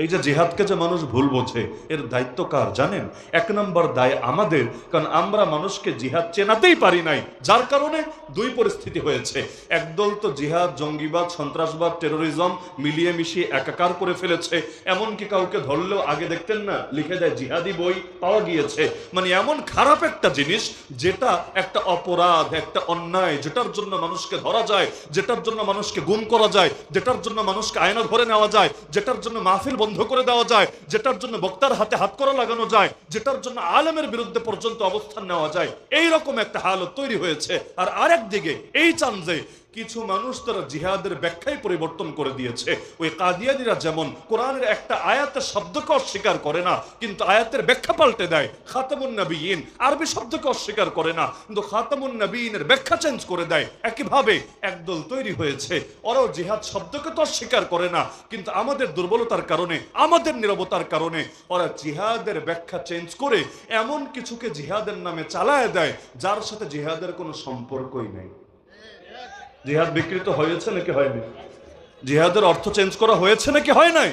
এই যে জিহাদকে যে মানুষ ভুল বোঝে, এর দায়িত্ব কার জানেন? 1 নম্বর দায় আমাদের, কারণ আমরা মানুষকে জিহাদ চেনাতেই পারি নাই, যার কারণে 2 পরিস্থিতি হয়েছে। একদল তো জিহাদ, জঙ্গিবাদ, সন্ত্রাসবাদ, টেরোরিজম মিলিয়ে মিশিয়ে একাকার করে ফেলেছে। এমনকি কাউকে ধরলেও আগে দেখতেন না, লিখে দেয় জিহাদি বই পাওয়া গিয়েছে। মানে এমন খারাপ একটা জিনিস, যেটা একটা অপরাধ, একটা অন্যায়, যেটার জন্য মানুষকে ধরা যায়, যেটার জন্য মানুষকে গুম করা যায়, যেটার জন্য মানুষকে আয়না ঘরে নেওয়া যায়, যেটার জন্য মাহফিল বন্ধ করে দেওয়া যায়, যেটার জন্য বক্তার হাতে হাত করা লাগানো যায়, যেটার জন্য আলেমের বিরুদ্ধে পর্যন্ত অবস্থান নেওয়া যায়, এই রকম একটা হালত তৈরি হয়েছে। আর আরেক দিকে এই চান যে কিছু মানুষ তারা জিহাদের ব্যাখ্যাই পরিবর্তন করে দিয়েছে। ওই কাদিয়ানীরা যেমন কোরআনের একটা আয়াতের শব্দকে অস্বীকার করে না, কিন্তু আয়াতের ব্যাখ্যা পাল্টে দেয়। খাতামুন নবিয়্যিন আরবি শব্দকে অস্বীকার করে না, কিন্তু খাতামুন নবিয়্যিনের ব্যাখ্যা চেঞ্জ করে দেয়। একইভাবে একদল তৈরি হয়েছে, ওরাও জিহাদ শব্দকে তো অস্বীকার করে না, কিন্তু আমাদের দুর্বলতার কারণে, আমাদের নীরবতার কারণে ওরা জিহাদের ব্যাখ্যা চেঞ্জ করে এমন কিছুকে জিহাদের নামে চালায় দেয় যার সাথে জিহাদের কোনো সম্পর্কই নেই। জিহাদ বিকৃত হয়েছে নাকি হয়নি? জিহাদের অর্থ চেঞ্জ করা হয়েছে নাকি হয় নাই?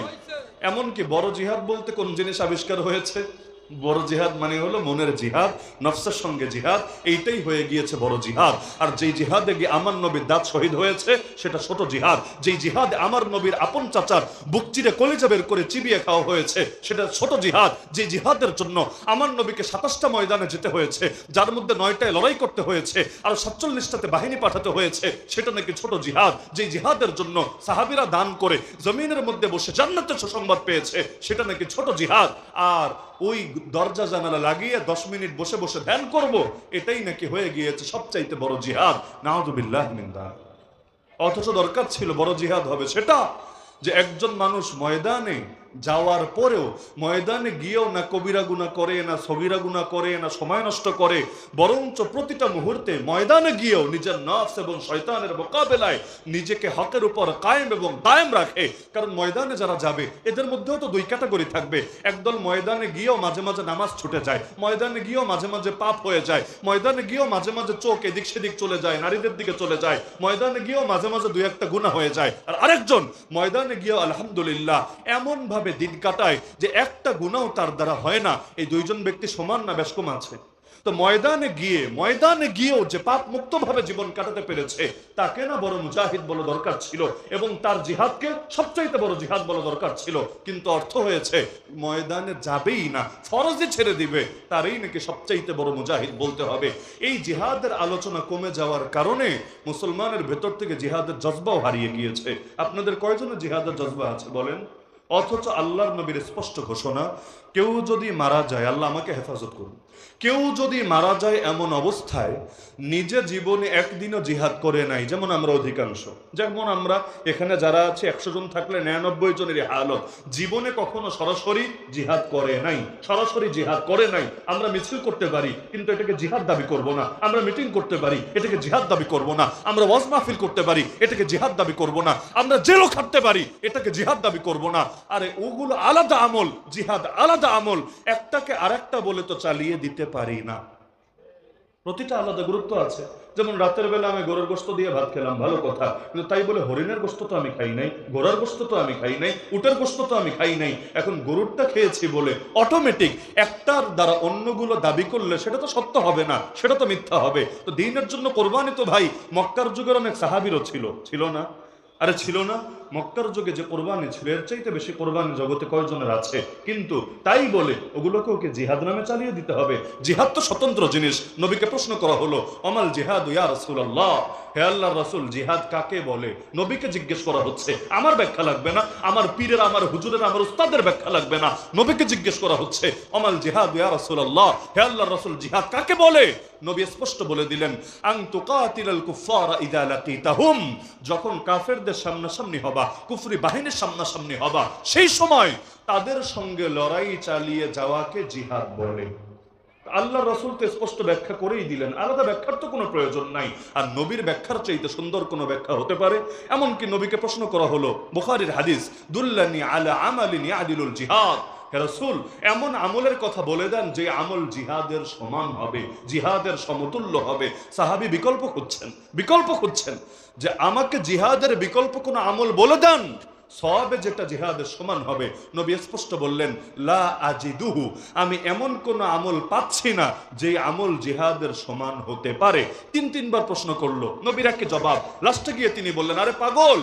এমনকি বড় জিহাদ বলতে কোন জিনিস আবিষ্কার হয়েছে? বড় জিহাদ মানে হলো মনের জিহাদ, নফসের সঙ্গে জিহাদ, এইটাই হয়ে গিয়েছে বড় জিহাদ। আর যেই জিহাদে গিয়ে আমার নবীর দাঁত শহীদ হয়েছে সেটা ছোট জিহাদ। যেই জিহাদ আমার নবীর আপন চাচার বুক চিরে কলিজা বের করে চিবিয়ে খাওয়া হয়েছে সেটা ছোট জিহাদ। যে জিহাদের জন্য আমার নবীকে 27টা ময়দানে যেতে হয়েছে, যার মধ্যে 9টায় লড়াই করতে হয়েছে, আর 47টাতে বাহিনী পাঠাতে হয়েছে, সেটা নাকি ছোট জিহাদ। যে জিহাদের জন্য সাহাবীরা দান করে জমিনের মধ্যে বসে জান্নাতের সুসংবাদ পেয়েছে, সেটা নাকি ছোট জিহাদ। আর ওই দরজা জানালা লাগিয়ে 10 মিনিট বসে বসে ধ্যান করব, এটাই নাকি হয়ে গিয়েছে সবচাইতে বড় জিহাদ। নাউযুবিল্লাহ মিন যালিক। অথচ দরকার ছিল বড় জিহাদ হবে সেটা, যে একজন মানুষ ময়দানে যাওয়ার পরেও, ময়দানে গিয়েও না কবিরা গুনাহ করে, না সগীরা গুনাহ করে, না সময় নষ্ট করে, বরঞ্চ প্রতিটা মুহূর্তে ময়দানে গিয়েও নিজের নফস এবং শয়তানের মোকাবেলায় নিজেকে হকের উপর কায়েম এবং দায়েম রাখে। কারণ ময়দানে যারা যাবে এদের মধ্যেও তো দুই ক্যাটাগরি থাকবে। একদল ময়দানে গিয়েও মাঝে মাঝে নামাজ ছুটে যায়, ময়দানে গিয়েও মাঝে মাঝে পাপ হয়ে যায়, ময়দানে গিয়েও মাঝে মাঝে চোখ এদিক সেদিক চলে যায়, নারীদের দিকে চলে যায়, ময়দানে গিয়েও মাঝে মাঝে দুই একটা গুনাহ হয়ে যায়। আর আরেকজন ময়দানে গিয়েও আলহামদুলিল্লাহ এমন ভাবে দিন কাটায় যে একটা গুনাহ তার দ্বারা হয় না। এই দুইজন ব্যক্তি সমান না বেশ কম আছে? তো ময়দানে গিয়েও যে পাপ মুক্ত ভাবে জীবন কাটাতে পেরেছে, তাকে না বড় মুজাহিদ বলা দরকার ছিল, এবং তার জিহাদকে সবচাইতে বড় জিহাদ বলা দরকার ছিল। কিন্তু অর্থ হয়েছে ময়দানে যাবেই না, ফরজে ছেড়ে দিবে, তারই নাকি সবচাইতে বড় মুজাহিদ বলতে হবে। এই জিহাদের আলোচনা কমে যাওয়ার কারণে মুসলমানের ভেতর থেকে জিহাদের জজবাও হারিয়ে গিয়েছে। আপনাদের কয়জনের জিহাদের জজবা আছে বলেন? অথচ আল্লাহর নবীর স্পষ্ট ঘোষণা, কেউ যদি মারা যায়, আল্লাহ আমাকে হেফাজত করুন, কেউ যদি মারা যায় এমন অবস্থায় নিজে জীবনে একদিনও জিহাদ করে নাই, যেমন আমরা অধিকাংশ, যেমন আমরা এখানে যারা আছে 100 জন থাকলে 99 জনেরই হালত জীবনে কখনো সরাসরি জিহাদ করে নাই, সরাসরি জিহাদ করে নাই। আমরা মিছিল করতে পারি কিন্তু এটাকে জিহাদ দাবি করব না, আমরা মিটিং করতে পারি এটাকে জিহাদ দাবি করব না, আমরা ওয়াজ মাহফিল করতে পারি এটাকে জিহাদ দাবি করব না, আমরা জেলও খাটতে পারি এটাকে জিহাদ দাবি করব না। আরে ওগুলো আলাদা আমল, জিহাদ আলাদা আমল, একটাকে আরেকটা বলে তো চালিয়ে দিতে পারি না। প্রতিটা আলাদা গুরুত্ব আছে। যেমন রাতের বেলা আমি গরুর গোশত দিয়ে ভাত খেলাম, ভালো কথা, কিন্তু তাই বলে হরিণের গোশত তো আমি খাই নাই, ঘোড়ার গোশত তো আমি খাই নাই, উটের গোশত তো আমি খাই নাই। এখন গরুরটা খেয়েছি বলে অটোমেটিক একটার দ্বারা অন্যগুলো দাবি করলে সেটা তো সত্য হবে না, সেটা তো মিথ্যা হবে। তো দ্বীনের জন্য কোরবানি তো ভাই মক্কার যুগের অনেক সাহাবীরও ছিল না? আরে ছিল না? মক্কার যুগে যে কোরবানি ছিল এর চাইতে বেশি কোরবানি জগতে কয়জনের আছে? কিন্তু তাই বলে ওগুলোকে ওকে জিহাদ নামে চালিয়ে দিতে হবে? জিহাদ তো স্বতন্ত্র জিনিস। নবীকে প্রশ্ন করা হলো, অমাল জিহাদ ইয়া রাসূলুল্লাহ, হে আল্লাহর রাসূল জিহাদ কাকে বলে? নবীকে জিজ্ঞেস করা হচ্ছে। আমার ব্যাখ্যা লাগবে না, আমার পীরের, আমার হুজুরের, আমার উস্তাদের ব্যাখ্যা লাগবে না, নবীকে জিজ্ঞেস করা হচ্ছে অমাল জিহাদ ইয়া রাসূলুল্লাহ, হে আল্লাহর রাসূল জিহাদ কাকে বলে? নবী স্পষ্ট বলে দিলেন, আন তুকাতিলাল কুফারা ইযা লাকিতাহুম, যখন কাফেরদের সামনাসামনি হবা, কুফরি বাহিনীর সামনাসামনি হবা, সেই সময় তাদের সঙ্গে লড়াই চালিয়ে যাওয়াকে জিহাদ বলে। আল্লাহ রাসূল তো স্পষ্ট ব্যাখ্যা করেই দিলেন, আলাদা ব্যাখ্যার তো কোনো প্রয়োজন নাই। আর নবীর ব্যাখ্যার চাইতে সুন্দর কোনো ব্যাখ্যা হতে পারে? এমনকি নবীকে প্রশ্ন করা হলো, বুখারীর হাদিস, দুল্লানি আলা আমালিন ইয়াদিলুল জিহাদ, হে রাসূল এমন আমলের কথা বলে দেন যে আমল জিহাদের সমান হবে, জিহাদের সমতুল্য হবে। সাহাবী বিকল্প খুঁজছেন যে আমাকে জিহাদের বিকল্প কোনো আমল বলে দেন সওয়াবে যেটা জিহাদের সমান হবে। নবী স্পষ্ট বললেন, লা আজিদুহু, আমি এমন কোন আমল পাচ্ছি না যে আমল জিহাদের সমান হতে পারে। তিনবার প্রশ্ন করলো, নবীর একে জবাব। লাস্টে গিয়ে তিনি বললেন, আরে পাগল,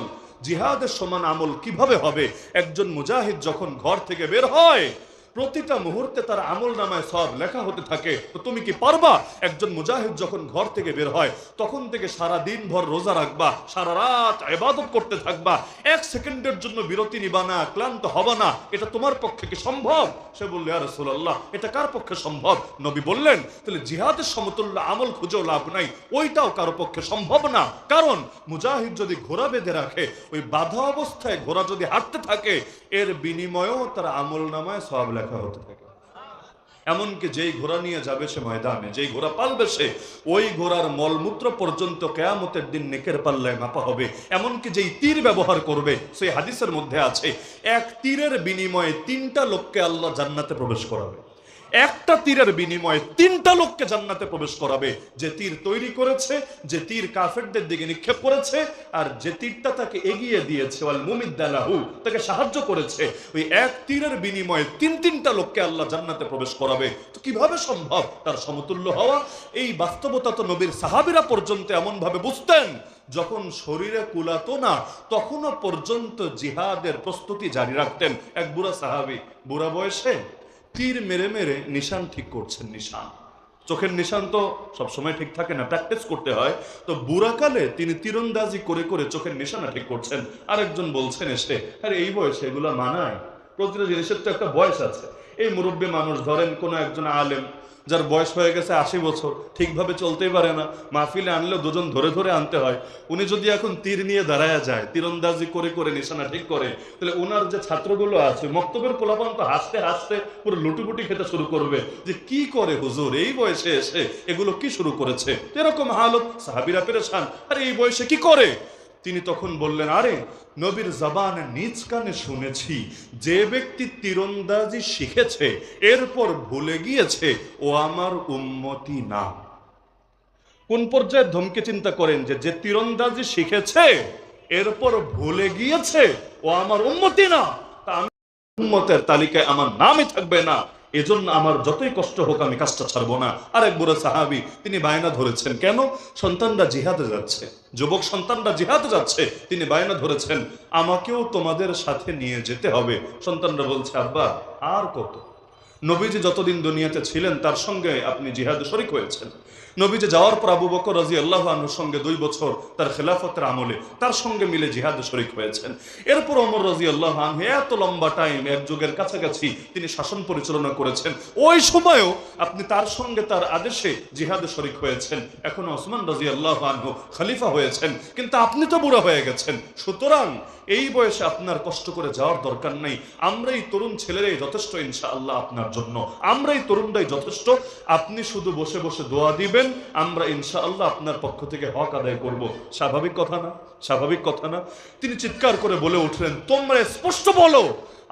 জিহাদের সমান আমল কিভাবে হবে? একজন মুজাহিদ যখন ঘর থেকে বের হয় প্রতিটা মুহূর্তে তার আমল নামায় সওয়াব লেখা হতে থাকে। তো তুমি কি পারবা? একজন মুজাহিদ যখন ঘর থেকে বের হয় তখন থেকে সারা দিন ভর রোজা রাখবা, সারা রাত ইবাদত করতে থাকবা, 1 সেকেন্ডের জন্য বিরতি নিবা না, ক্লান্ত হবে না, এটা তোমার পক্ষে কি সম্ভব? সে বলল, ইয়া রাসূলুল্লাহ এটা কার পক্ষে সম্ভব? নবী বললেন, তাহলে জিহাদের সমতুল্য আমল খুঁজেও লাভ নাই, ওইটাও কারো পক্ষে সম্ভব না। কারণ মুজাহিদ যদি ঘোড়া বেঁধে রাখে, ওই বাধা অবস্থায় ঘোড়া যদি হাঁটতে থাকে, এর বিনিময়েও তার আমল নামায় সওয়াব লেখা হতে থাকে। এমনকি যেই ঘোড়া নিয়ে যাবে সে ময়দানে, যেই ঘোড়া পালবে সে, ওই ঘোড়ার মলমূত্র পর্যন্ত কিয়ামতের দিন নেকের পাল্লায় মাপা হবে। এমনকি যেই তীর ব্যবহার করবে, সেই হাদিসের মধ্যে আছে, এক তীরের বিনিময়ে 3টা লোককে আল্লাহ জান্নাতে প্রবেশ করাবে। একটা তীরের বিনিময়ে 3টা লোককে জান্নাতে প্রবেশ করাবে। যে তীর তৈরি করেছে, যে তীর কাফেরদের দিকে নিক্ষেপ করেছে, আর যে তীরটা তাকে এগিয়ে দিয়েছে, ওয়াল মুমিদ্দালাহু, তাকে সাহায্য করেছে। ওই এক তীরের বিনিময়ে 3টা লোককে আল্লাহ জান্নাতে প্রবেশ করাবে। তো কিভাবে সম্ভব তার সমতুল্য হওয়া? এই বাস্তবতা তো নবীর সাহাবীরা পর্যন্ত এমন ভাবে বুঝতেন, যখন শরীরে কুলাতো না তখনও পর্যন্ত জিহাদের প্রস্তুতি জারি রাখতেন। এক বুড়া সাহাবী বুড়া বয়সে তীর মেরে মেরে নিশান ঠিক করছেন। নিশান, চোখের নিশান তো সবসময় ঠিক থাকে না, প্র্যাকটিস করতে হয়। তো বুড়াকালে তিনি তীরন্দাজি করে করে চোখের নিশানা ঠিক করছেন। আরেকজন বলছেন এসে, আরে এই বয়সে এগুলো মানায়? প্রতিটা জিনিসের তো একটা বয়স আছে। এই মুরব্বী মানুষ, ধরেন কোনো একজন আলেম যার বয়স হয়ে গেছে 80 বছর, ঠিকভাবে চলতেই পারে না, মাহফিলে আনলেও দুজন ধরে ধরে আনতে হয়। উনি যদি এখন তীর নিয়ে দাঁড়ায় যায়, তীরন্দাজি করে করে নিশানা ঠিক করে, তাহলে ওনার যে ছাত্রগুলো আছে, মক্তবের পোলাপান তো হাসতে হাসতে পুরো লুটিপুটি খেতে শুরু করবে যে কি করে হুজুর এই বয়সে এসে এগুলো কি শুরু করেছে। এরকম হালত, সাহাবীরা পেরেশান, আরে এই বয়সে কি করে? তিনি তখন বললেন, আরে নবীর জবানে নিজ কানে শুনেছি, যে ব্যক্তি তীরন্দাজি শিখেছে এরপর ভুলে গিয়েছে ও আমার উম্মতি না। কোন পর্যায়ে ধমকে চিন্তা করেন যে তীরন্দাজি শিখেছে এরপর ভুলে গিয়েছে ও আমার উম্মতি না, তা আমি উম্মতের তালিকায় আমার নামই থাকবে না। এজন্য আমার যতই কষ্ট হোক আমি কাজটা ছাড়বো না। আরেক বড় সাহাবী তিনি বায়না ধরেছেন, কেন? সন্তানরা জিহাদে যাচ্ছে, যুবক সন্তানরা জিহাদে যাচ্ছে, তিনি বায়না ধরেছেন আমাকেও তোমাদের সাথে নিয়ে যেতে হবে। সন্তানরা বলছে, আব্বা আর কত? নবীজি যতদিন দুনিয়াতে ছিলেন তার সঙ্গে আপনি জিহাদে শরীক হয়েছেন। নবীজি যাওয়ার পর আবু বকর রাদিয়াল্লাহু আনহুর সঙ্গে 2 বছর তার খেলাফতের আমলে তার সঙ্গে মিলে জিহাদে শরীক হয়েছেন। এরপর ওমর রাদিয়াল্লাহু আনহু এত লম্বা টাইম, এক যুগের কাছাকাছি তিনি শাসন পরিচালনা করেছেন। ওই সময়ও আপনি তার সঙ্গে তার আদেশে জিহাদে শরীক হয়েছেন। এখন ওসমান রাদিয়াল্লাহু আনহু খলিফা হয়েছেন, কিন্তু আপনি তো বুড়া হয়ে গেছেন। সুতরাং এই বয়সে আপনার কষ্ট করে যাওয়ার দরকার নেই। আমরাই তরুণ ছেলেরাই যথেষ্ট ইনশাআল্লাহ আপনার জন্য, আমরাই তরুণরাই যথেষ্ট। আপনি শুধু বসে বসে দোয়া দিবেন, আমরা ইনশাআল্লাহ আপনার পক্ষ থেকে হক আদায় করব। স্বাভাবিক কথা না? স্বাভাবিক কথা না? তিনি চিৎকার করে বলে উঠলেন, তোমরা স্পষ্ট বলো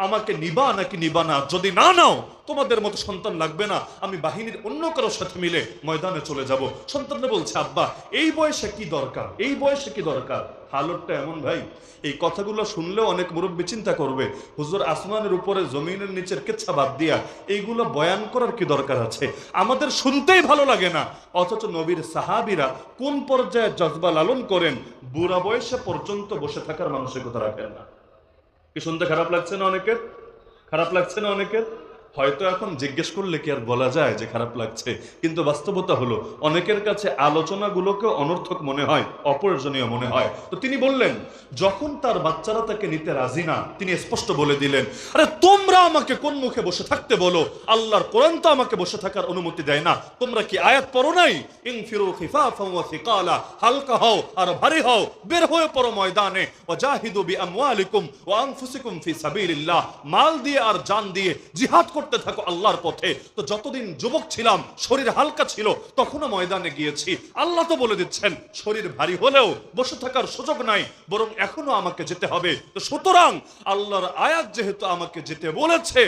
আমাকে নিবা নাকি নিবা না? যদি না নাও তোমাদের মতো সন্তান লাগবে না, আমি বাহিনীর অন্য কারোর সাথে মিলে ময়দানে চলে যাব। সন্তানরা বলছে, আব্বা এই বয়সে কি দরকার, এই বয়সে কি দরকার? হালতটা এমন ভাই, এই কথাগুলো শুনলেও অনেক মুরব্বী চিন্তা করবে, হুজুর আসমানের উপরে জমিনের নিচের কেচ্ছা বাদ দিয়া এইগুলো বয়ান করার কি দরকার আছে? আমাদের শুনতেই ভালো লাগে না। অথচ নবীর সাহাবীরা কোন পর্যায়ে জজবা লালন করেন, বুড়া বয়সে পর্যন্ত বসে থাকার মানসিকতা রাখেন না। কি শুনতে খারাপ লাগছে না অনেকের? খারাপ লাগছে না অনেকের? হয়তো এখন জিজ্ঞেস করলে কি আর বলা যায় যে খারাপ লাগছে, কিন্তু বাস্তবতা হলো অনেকের কাছে আলোচনাগুলোকে অনর্থক মনে হয়, অপ্রয়োজনীয় মনে হয়। তো তিনি বললেন, যখন তার বাচ্চারা তাকে নিতে রাজি না, তিনি স্পষ্ট বলে দিলেন, আরে তোমরা আমাকে কোন মুখে বসে থাকতে বলো? আল্লাহর কোরআন তো আমাকে বসে থাকার অনুমতি দেয় না। তোমরা কি আয়াত পড়ো নাই? ইনফিরু খিফাফান ওয়া সিকালা, হালকা হও আর ভারী হও, বের হয়ে পড়ো ময়দানে, ওয়াজাহিদু বিআমওয়ালিকুম ওয়া আনফুসিকুম ফি সাবিলিল্লাহ, মাল দিয়ে আর জান দিয়ে জিহাদ করতে থাকো আল্লাহর পথে। তো যতদিন যুবক ছিলাম, শরীর হালকা ছিল, তখনও ময়দানে গিয়েছি। আল্লাহ তো বলে দিচ্ছেন শরীর ভারী হলেও বসে থাকার সুযোগ নাই, বরং এখনো আমাকে যেতে হবে। তো সুতরাং আল্লাহর আয়াত যেহেতু আমাকে যেতে বলেছে,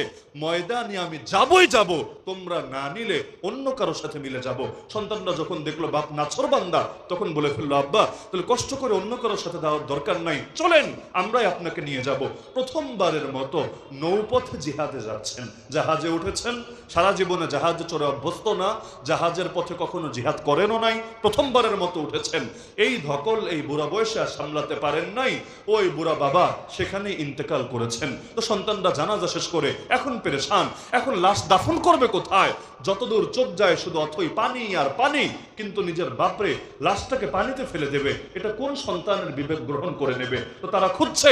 ময়দানে আমি যাবই যাব, তোমরা না নিলে অন্য কারোর সাথে মিলে যাব। সন্তানরা যখন দেখলো বাপ নাছরবান্দা, তখন বলে ফেললো, আব্বা তাহলে কষ্ট করে অন্য কারোর সাথে যাওয়ার দরকার নাই, চলেন আমরাই আপনাকে নিয়ে যাব। প্রথমবারের মতো নৌপথে জিহাদে যাচ্ছেন, জাহাজে উঠেছেন। সারা জীবনে জাহাজে চড়ে অভ্যস্ত না, জাহাজের পথে কখনো জিহাদ করেনও নাই, প্রথমবারের মতো উঠেছেন। এই ধকল এই বুড়া বয়সে আর সামলাতে পারেন নাই, ওই বুড়া বাবা সেখানে ইন্তেকাল করেছেন। তো সন্তানরা জানাজা শেষ করে এখন পেরেশান, এখন লাশ দাফন করবে কোথায়? যতদূর চোখ যায় শুধু অথই পানি আর পানি, কিন্তু নিজের বাপরে লাশটাকে পানিতে ফেলে দেবে, এটা কোন সন্তানের বিবেক গ্রহণ করে নেবে? তো তারা খুঁজছে,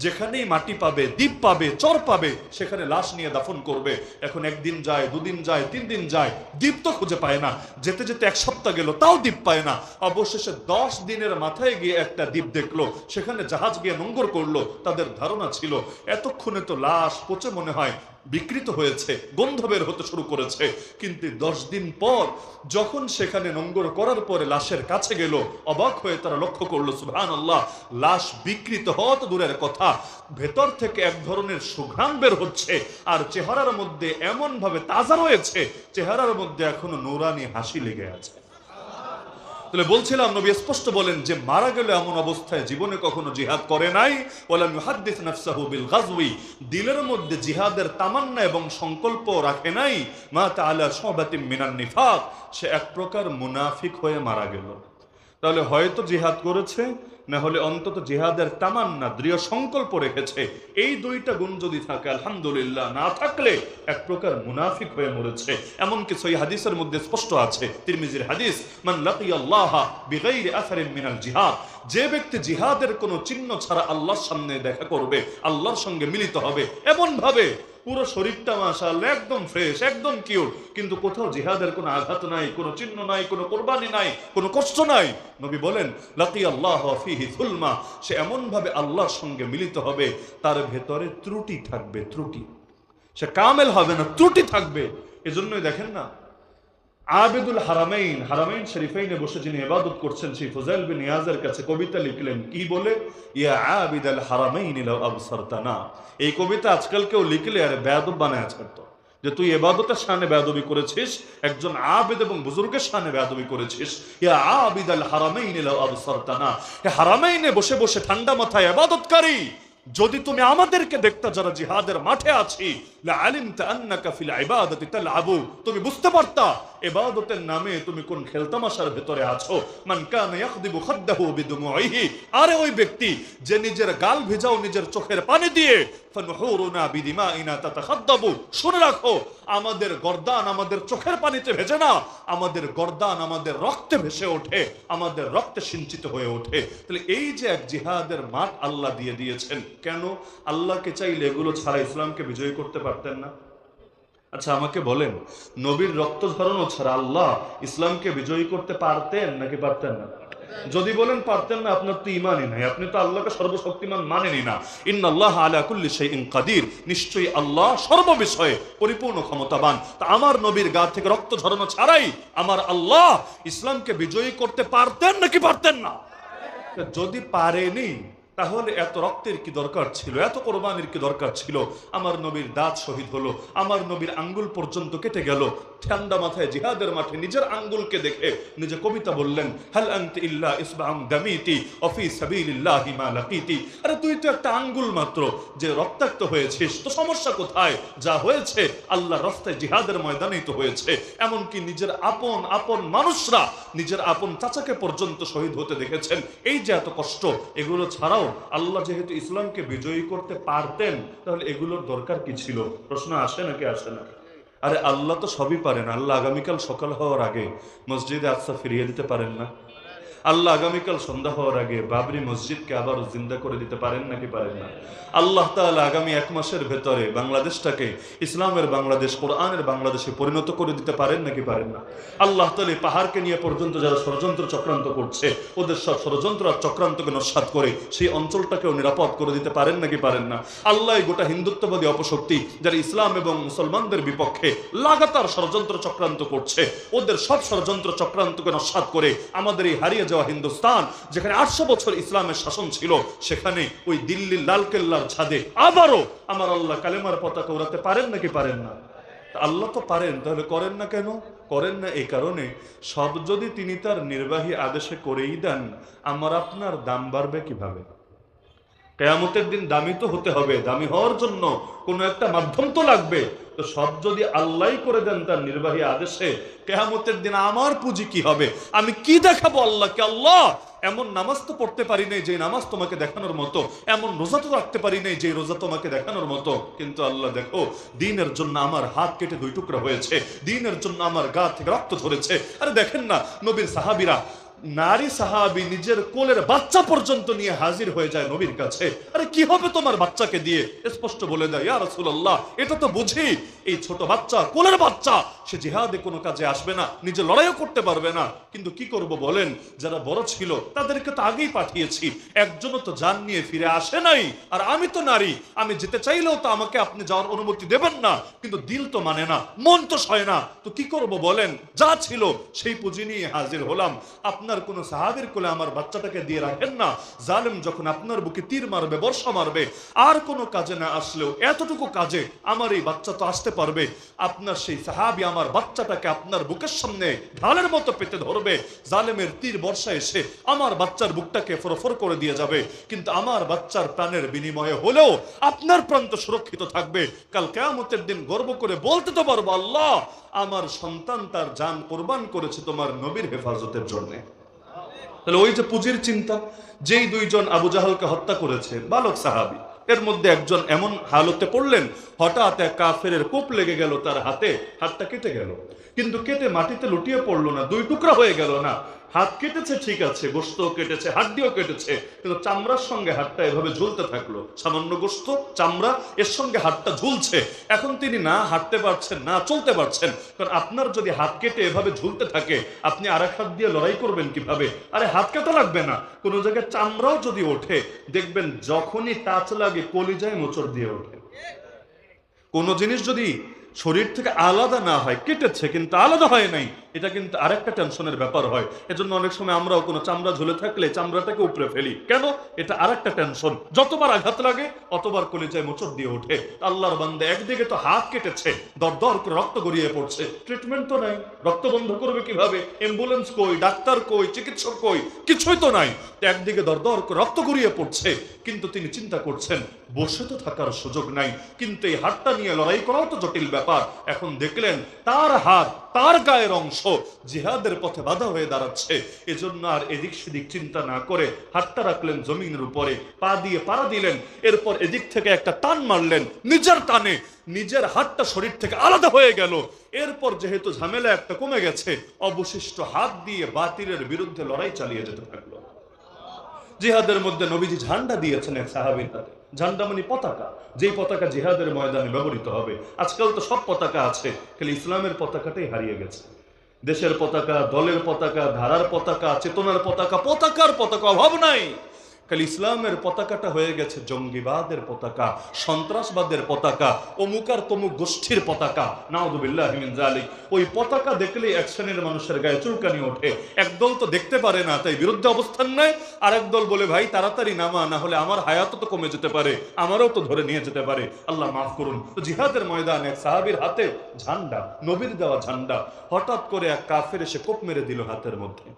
যেখানেই মাটি পাবে, দ্বীপ পাবে, চর পাবে, সেখানে লাশ নিয়ে দাফন করবে। এখন একদিন যায়, দুদিন যায়, 3 দিন যায়, দ্বীপ তো খুঁজে পায় না। যেতে যেতে 1 সপ্তাহ গেল, তাও দ্বীপ পায় না। অবশেষে 10 দিনের মাথায় গিয়ে একটা দ্বীপ দেখলো, সেখানে জাহাজ গিয়ে নোঙ্গর করলো। তাদের ধারণা ছিল এতক্ষণে তো লাশ পচে মনে হয় বিকৃত হয়েছে, গন্ধ বের হতে শুরু করেছে। কিন্তু 10 দিন পর যখন সেখানে নোঙ্গর করার পরে লাশের কাছে গেল, অবাক হয়ে তারা লক্ষ্য করলো সুবহানাল্লাহ, লাশ বিকৃত হওয়া তো দূরের কথা, ভেতর থেকে এক ধরনের সুঘ্রাণ বের হচ্ছে, আর চেহারার মধ্যে এমন ভাবে তাজা রয়েছে, চেহারার মধ্যে এখনো নূরানি হাসি লেগে আছে। তাহলে বলছিলাম নবী স্পষ্ট বলেন যে মারা গেল এমন অবস্থায় জীবনে কখনো জিহাদ করে নাই, ওয়ালাম ইউহাদ্দিস নাফসাহু বিল গাজওয়ি, দিলের মধ্যে জিহাদের তামান্না এবং সংকল্প রাখে নাই, মা তাআলা শুবাতিম মিনান নিফাক, সে এক প্রকার মুনাফিক হয়ে মারা গেল। তাহলে হয়তো জিহাদ করেছে, না হলে অন্তত জিহাদের তামান্না দৃঢ় সংকল্প রেখেছে। এই দুইটা গুণ যদি থাকে আলহামদুলিল্লাহ, না থাকলে এক প্রকার মুনাফিক হয়ে মরেছে। এমন কিছু এই হাদিসের মধ্যে স্পষ্ট আছে, তিরমিজির হাদিস, মান লাকিয়াল্লাহ বিগাইরি আসারিন মিনাল জিহাদ, যে ব্যক্তি জিহাদের কোনো চিহ্ন ছাড়া আল্লাহর সামনে দেখা করবে, আল্লাহর সঙ্গে মিলিত হবে, এমন ভাবে পুরো শরীরটা মাশাআল্লাহ একদম ফ্রেশ, একদম কিউট, কিন্তু কোথাও জিহাদের কোনো আঘাত নাই, কোনো চিহ্ন নাই, কোনো কোরবানি নাই, কোনো কষ্ট নাই, নবী বলেন লাকিয়াল্লাহ ফিহি যুলমা, সে এমন ভাবে আল্লাহর সঙ্গে মিলিত হবে, তার ভেতরে ত্রুটি থাকবে, ত্রুটি, সে কামেল হবে না, ত্রুটি থাকবে। এজন্যই দেখেন না, আবেদুল হারামাইন, হারামাইন শরীফাইনে বসে যিনি ইবাদত করছেন, সেই ফুজাইল বিন ইয়াজের কাছে কবিতা লিখলেন, কি বলে, ইয়া আবিদাল হারামাইন লাউ আবসারতানা, এই কবিতা আজকাল কেউ লিখলে আর বেয়াদব বানায় ছাড়তো, যে তুই ইবাদতের শানে বেয়াদবি করেছিস, একজন আবেদ এবং বুজুর্গের শানে বেয়াদবি করেছিস। ইয়া আবিদাল হারামাইন লাউ আবসারতানা, হে হারামাইনে বসে বসে ঠান্ডা মাথায় ইবাদতকারী, যদি তুমি আমাদেরকে দেখতে যারা জিহাদের মাঠে আছি, লা আলিমতা আন্নাকা ফিল ইবাদাতি তালআবু, তুমি বুঝতে পারতা ইবাদতের নামে তুমি কোন খেলতামাশার ভিতরে আছো। মান কানা ইয়াখদিবু খাদ্দাহু বিদুমুইহি, আরে ওই ব্যক্তি যে নিজের গাল ভিজাও নিজের চোখের পানি দিয়ে, ফানহুরুনা বিদিমাইনা তাতাখাদ্দাবু, শুনে রাখো আমাদের গর্দান আমাদের চোখের পানিতে ভেজে না, আমাদের গর্দান আমাদের রক্তে ভেসে ওঠে, আমাদের রক্তে সিঞ্চিত হয়ে ওঠে। তাহলে এই যে এক জিহাদের মাঠ আল্লাহ দিয়ে দিয়েছেন, কেন? আল্লাহকে চাইলে এগুলো ছাড়া ইসলামকে বিজয়ী করতে পারতেন না? আচ্ছা আমাকে বলেন, নবীর রক্ত ঝরানো ছাড়া আল্লাহ ইসলামকে বিজয়ী করতে পারতেন নাকি পারতেন না? যদি বলেন পারতেন না, আপনার তো ইমানই নাই, আপনি তো আল্লাহকে সর্বশক্তিমান মানেনই না। ইন্নাল্লাহা আলা কুল্লি শাইইন কাদির, নিশ্চয়ই আল্লাহ সর্ববিষয়ে পরিপূর্ণ ক্ষমতাবান। তা আমার নবীর গা থেকে রক্ত ঝরানো ছাড়াই আমার আল্লাহ ইসলামকে বিজয়ী করতে পারতেন নাকি পারতেন না? যদি পারেনি, তাহলে এত রক্তের কি দরকার ছিল, এত কোরবানির কি দরকার ছিল? আমার নবীর দাঁত শহীদ হলো, আমার নবীর আঙ্গুল পর্যন্ত কেটে গেল, ঠান্ডা মাথায় জিহাদের মাঠে নিজের আঙ্গুলকে দেখে নিজে কবিতা বললেন, হাল আনতি ইল্লা ইসবাউন দামিতি ওয়া ফি সাবিলিল্লাহি মা লাকিতি, আরে তুই তো একটা আঙ্গুল মাত্র, যে রক্তাক্ত হয়েছিস, তো সমস্যা কোথায়? যা হয়েছে আল্লাহর রাস্তায় জিহাদের ময়দানেই তো হয়েছে। এমনকি নিজের আপন আপন মানুষরা নিজের আপন চাচাকে পর্যন্ত শহীদ হতে দেখেছেন। এই যে এত কষ্ট, এগুলো ছাড়াও আল্লাহ যেহেতু ইসলামকে বিজয়ী করতে পারতেন, তাহলে এগুলোর দরকার কি ছিল? প্রশ্ন আসে নাকি আসে না? আরে আল্লাহ তো সবই পারেন। আল্লাহ আগামীকাল সকাল হওয়ার আগে মসজিদে আকসা ফিরিয়ে দিতে পারেন না? আল্লাহ আগামীকাল সন্ধ্যা হওয়ার আগে বাবরি মসজিদকে আবার জিন্দা করে দিতে পারেন নাকি পারেন না? আল্লাহ তাআলা আগামী 1 মাসের ভেতরে বাংলাদেশটাকে ইসলামের বাংলাদেশ, কোরআনের বাংলাদেশে পরিণত করে দিতে পারেন নাকি পারেন না? আল্লাহ তাআলা পাহাড়কে নিয়ে পর্যন্ত যারা ষড়যন্ত্র চক্রান্ত করছে, ওদের সব ষড়যন্ত্র আর চক্রান্তকে নস্যাৎ করে সেই অঞ্চলটাকেও নিরাপদ করে দিতে পারেন নাকি পারেন না? আল্লাহ গোটা হিন্দুত্ববাদী অপশক্তি যারা ইসলাম এবং মুসলমানদের বিপক্ষে লাগাতার ষড়যন্ত্র চক্রান্ত করছে, ওদের সব ষড়যন্ত্র চক্রান্তকে নস্যাৎ করে আমাদের এই হারিয়ে হিন্দুস্তান, যেখানে 800 বছর ইসলামের শাসন ছিল, সেখানে ওই দিল্লির লালকেল্লার ছাদে আবারও আমার আল্লাহ কালেমার পতাকা উড়াতে পারেন নাকি পারেন না? আল্লাহ তো পারেন, তাহলে করেন না কেন? করেন না এই কারণে, সব যদি তিনি তার নির্বাহী আদেশে করেই দেন, আমার আপনার দাম বাড়বে কিভাবে? কিয়ামতের দিন দামি তো হতে হবে, দামি হওয়ার জন্য কোনো একটা মাধ্যম তো লাগবে। তো সব যদি আল্লাহই করে দেন তার নির্বাহী আদেশে, কিয়ামতের দিন আমার পুঁজি কি হবে? আমি কি দেখাবো আল্লাহকে? আল্লাহ এমন নামাজ তো পড়তে পারি নাই যে নামাজ তোমাকে দেখানোর মতো, এমন রোজা তো রাখতে পারি নাই যে রোজা তোমাকে দেখানোর মতো, কিন্তু আল্লাহ দেখো দ্বীনের জন্য আমার হাত কেটে 2 টুকরা হয়েছে, দ্বীনের জন্য আমার গা থেকে রক্ত ঝরেছে। আরে দেখেন না নবীর সাহাবীরা নারী সাহাবী নিজের কোলের বাচ্চা পর্যন্ত নিয়ে হাজির হয়ে যায় নবীর কাছে। আরে কি হবে তোমার বাচ্চাকে দিয়ে? স্পষ্ট বলে দেয়, ইয়া রাসূলুল্লাহ, এটা তো বুঝি এই ছোট বাচ্চা, কোলের বাচ্চা, সে জিহাদে কোনো কাজে আসবে না, নিজে লড়াইও করতে পারবে না। কিন্তু কি করব বলেন, যারা বড় ছিল তাদেরকে তো আগেই পাঠিয়েছি, একজনও তো জান নিয়ে ফিরে আসে নাই। আর আমি তো নারী, আমি যেতে চাইলেও তো আমাকে আপনি যাওয়ার অনুমতি দেবেন না। কিন্তু দিল তো মানে না, মন তো সয় না, তো কি করব বলেন? যা ছিল সেই পুঁজি নিয়ে হাজির হলাম। আপনার কোন সাহাবীর কোলে আমার বাচ্চাটাকে দিয়ে রাখেন না। জালেম যখন আপনার বুকে তীর মারবে, বর্ষা মারবে, আর কোনো কাজে না আসলেও এতটুকু কাজে আমার এই বাচ্চা তো আসতে পারবে। আপনার সেই সাহাবী আমার বাচ্চাটাকে আপনার বুকের সামনে ঢালের মতো পেতে ধরবে, জালেমের তীর বর্ষা এসে আমার বাচ্চার বুকটাকে ফরফর করে দিয়ে যাবে, কিন্তু আমার বাচ্চার প্রাণের বিনিময়ে হলেও আপনার প্রাণ তো সুরক্ষিত থাকবে। কাল কিয়ামতের দিন গর্ব করে বলতে তো পারবো, আল্লাহ আমার সন্তান তার জান কোরবান করেছে তোমার নবীর হেফাজতের জন্য। তাহলে ওই যে পুঁজির চিন্তা, যেই দুইজন আবু জাহালকে হত্যা করেছে বালক সাহাবী, এর মধ্যে একজন এমন হালতে পড়লেন, হঠাৎ এক কাফেরের কোপ লেগে গেল তার হাতে, হাতটা কেটে গেল, কিন্তু কেটে মাটিতে লুটিয়ে পড়লো না, দুই টুকরা হয়ে গেল না। হাত কেটেছে ঠিক আছে, গোশত কেটেছে, হাড্ডিও কেটেছে, কিন্তু চামড়ার সঙ্গে হাতটা এভাবে ঝুলতে থাকলো। সামান্য গোশত, চামড়া, এর সঙ্গে হাতটা ঝুলছে। এখন তিনি না হাঁটতে পারছেন, না চলতে পারছেন। কারণ আপনার যদি হাত কেটে এভাবে ঝুলতে থাকে, আপনি আরেক হাত দিয়ে লড়াই করবেন কিভাবে? আরে হাত কাটা লাগবে না, কোনো জায়গায় চামড়াও যদি ওঠে, দেখবেন যখনই টাচ লাগে কলিজায় মোচড় দিয়ে ওঠে। কোনো জিনিস যদি শরীর থেকে আলাদা না হয়, কেটেছে কিন্তু আলাদা হয় নাই, এটা কিন্তু আরেকটা টেনশনের ব্যাপার হয়। এজন্য অনেক সময় আমরাও কোনো চামড়া ঝুলে থাকলে চামড়াটাকে উপরে ফেলি, কেন? এটা আরেকটা টেনশন। যতবার আঘাত লাগে অতবার কলিজায় মোচড় দিয়ে ওঠে। আল্লাহর বান্দা একদিকে তো হাত কেটেছে, দর করে রক্ত গড়িয়ে পড়ছে, ট্রিটমেন্ট তো নাই, রক্ত বন্ধ করবে কিভাবে? অ্যাম্বুলেন্স কই, ডাক্তার কই, চিকিৎসক কই, কিছুই তো নাই। একদিকে দর করে রক্ত গড়িয়ে পড়ছে, কিন্তু তিনি চিন্তা করছেন বসে তো থাকার সুযোগ নাই, কিন্তু এই হাতটা নিয়ে লড়াই করাও তো জটিল ব্যাপার। এখন দেখলেন তার হাত, তার গায়ের অংশ জিহাদের পথে বাধা হয়ে দাঁড়াচ্ছে। এজন্য আর এদিক সেদিক চিন্তা না করে হাতটা রাখলেন জমিনের উপরে, পা দিয়ে পাড়া দিলেন, এরপর এদিক থেকে একটা টান মারলেন, নিজের টানে নিজের হাতটা শরীর থেকে আলাদা হয়ে গেল। এরপর যেহেতু ঝামেলা একটা কমে গেছে, অবশিষ্ট হাত দিয়ে বাতিলের বিরুদ্ধে লড়াই চালিয়ে যেতে থাকলো। জিহাদের মধ্যে নবীজি ঝান্ডা দিয়েছেন এক সাহাবীর হাতে। ঝান্ডা মানে পতাকা, যেই পতাকা জিহাদের ময়দানে ব্যবহৃত হবে। আজকাল তো সব পতাকা আছে, খালি ইসলামের পতাকাটাই হারিয়ে গেছে। দেশের পতাকা, দলের পতাকা, ধারার পতাকা, চেতনার পতাকা, পতাকার পতাকা অভাব নাই, খালি ইসলামের পতাকাটা হয়ে গেছে জঙ্গিবাদের পতাকা, সন্ত্রাসবাদের পতাকা, অমুক আর তমুক গোষ্ঠীর পতাকা। নাউযুবিল্লাহি মিন যালিক। ওই পতাকা দেখলেই এক শ্রেণীর মানুষের গায়ে চুলকানি ওঠে। একদল তো দেখতে পারে না, তাই বিরুদ্ধে অবস্থান নেয়, আর একদল বলে ভাই তাড়াতাড়ি নামা, না হলে আমার হায়াত তো কমে যেতে পারে, আমারও তো ধরে নিয়ে যেতে পারে, আল্লাহ মাফ করুন। তো জিহাদের ময়দানে এক সাহাবীর হাতে ঝান্ডা, নবীর দেওয়া ঝান্ডা, হঠাৎ করে এক কাফের এসে কোপ মেরে দিল হাতের মধ্যে।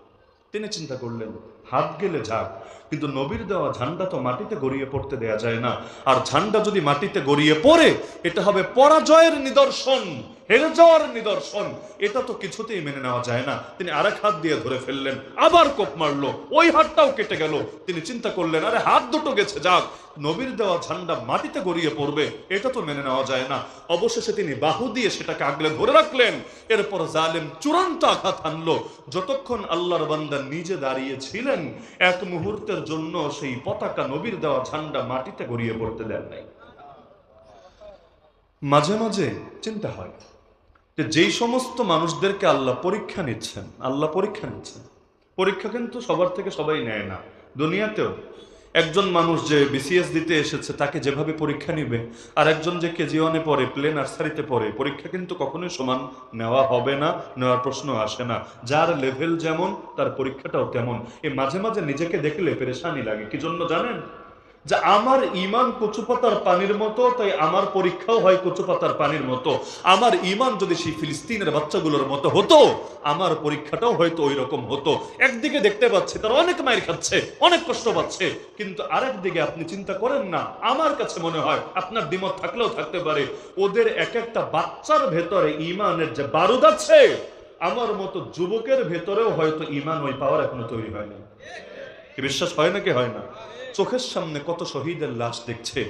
তিনি চিন্তা করলেন হাত গেলে যাক, কিন্তু নবীর দেওয়া ঝান্ডা তো মাটিতে গড়িয়ে পড়তে দেয়া যায় না। আর ঝান্ডা যদি মাটিতে গড়িয়ে পড়ে, এটা হবে পরাজয়ের নিদর্শন, হেরে যাওয়ার নিদর্শন, এটা তো কিছুতেই মেনে নেওয়া যায় না। তিনি আরেক হাত দিয়ে ধরে ফেললেন, আবার কোপ মারলো, ওই হাতটাও কেটে গেল। তিনি চিন্তা করলেন আরে হাত দুটো গেছে যাক, নবীর দেওয়া ঝান্ডা মাটিতে গড়িয়ে পড়বে, এটা তো মেনে নেওয়া যায় না। অবশেষে তিনি বাহু দিয়ে সেটাকে আগলে ধরে রাখলেন। এরপর জালেম চূড়ান্ত আঘাত হানলো। যতক্ষণ আল্লাহর বান্দা নিজে দাঁড়িয়ে ছিলেন, এক মুহূর্তের জন্য সেই পতাকা, নবীর দেওয়া ঝান্ডা মাটিতে গড়িয়ে পড়তে দেন নাই। মাঝে মাঝে চিন্তা হয় যে যেই সমস্ত মানুষদেরকে আল্লাহ পরীক্ষা নিচ্ছেন, পরীক্ষা কিন্তু সবার থেকে সবাই নেয় না। দুনিয়াতেও একজন মানুষ যে বিসিএস দিতে এসেছে, তাকে যেভাবে পরীক্ষা নিবে, আর একজন যে কেজি ওয়ানে পড়ে, প্লে নার্সারিতে পড়ে, পরীক্ষা কিন্তু কখনোই সমান নেওয়া হবে না, নেওয়ার প্রশ্ন আসে না। যার লেভেল যেমন, তার পরীক্ষাটাও তেমন। এই মাঝে মাঝে নিজেকে দেখলে পেরেশানি লাগে। কি জন্য জানেন? যে আমার ঈমান কচুপাতার পানির মতো, তাই আমার পরীক্ষাও হয় কচুপাতার পানির মতো। আমার ঈমান যদি সেই ফিলিস্তিনের বাচ্চাগুলোর মতো হতো, আমার পরীক্ষাটাও হয়তো ওই রকম হতো। একদিকে দেখতে পাচ্ছে তারা অনেক মায়ের খাচ্ছে, অনেক কষ্ট পাচ্ছে, কিন্তু আরেক দিকে আপনি চিন্তা করেন না, আমার কাছে মনে হয়, আপনার দ্বিমত থাকলেও থাকতে পারে, ওদের এক একটা বাচ্চার ভেতরে ঈমানের যে বারুদ আছে, আমার মতো যুবকের ভেতরেও হয়তো ঈমান ওই পাওয়ার এখনো তৈরি হয়নি। কি বিশ্বাস হয় নাকি হয় না? চোখের সামনে কত শহীদের লাশ দেখছে,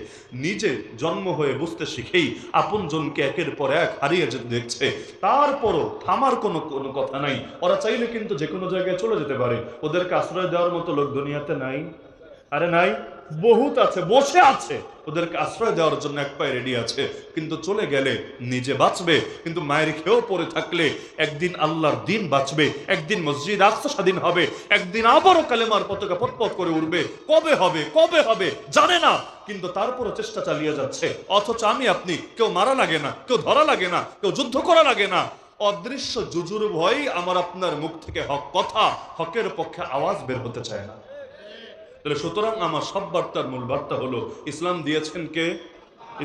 নিজে জন্ম হয়ে বুঝতে শিখেই আপনজনকে একের পর এক হারিয়ে যেতে দেখছে, তারপরও থামার কোনো কোনো কথা নাই। ওরা চাইলে কিন্তু যে কোনো জায়গায় চলে যেতে পারে, ওদেরকে আশ্রয় দেওয়ার মতো লোক দুনিয়াতে নাই? আরে নাই, বহুত আছে, বসে আছে, ওদেরকে আশ্রয় দেওয়ার জন্য এক পায়ে রেডি আছে। কিন্তু চলে গেলে নিজে বাঁচবে, কিন্তু মায়ের খেয়েও পড়ে থাকলে একদিন আল্লাহর দিন বাঁচবে, একদিন মসজিদ আকসা স্বাধীন হবে, একদিন আবারও কালেমার পতাকা পতপত করে উঠবে। কবে হবে, কবে হবে জানে না, কিন্তু তারপরও চেষ্টা চালিয়ে যাচ্ছে। অথচ আমি আপনি কেউ মারা লাগে না, কেউ ধরা লাগে না, কেউ যুদ্ধ করা লাগে না। অদৃশ্য জুজুর ভয় আমার আপনার মুখ থেকে হক কথা, হকের পক্ষে আওয়াজ বের হতে চায় না। সুতরাং আমার সব বার্তার মূল বার্তা হলো, ইসলাম দিয়েছেন কে?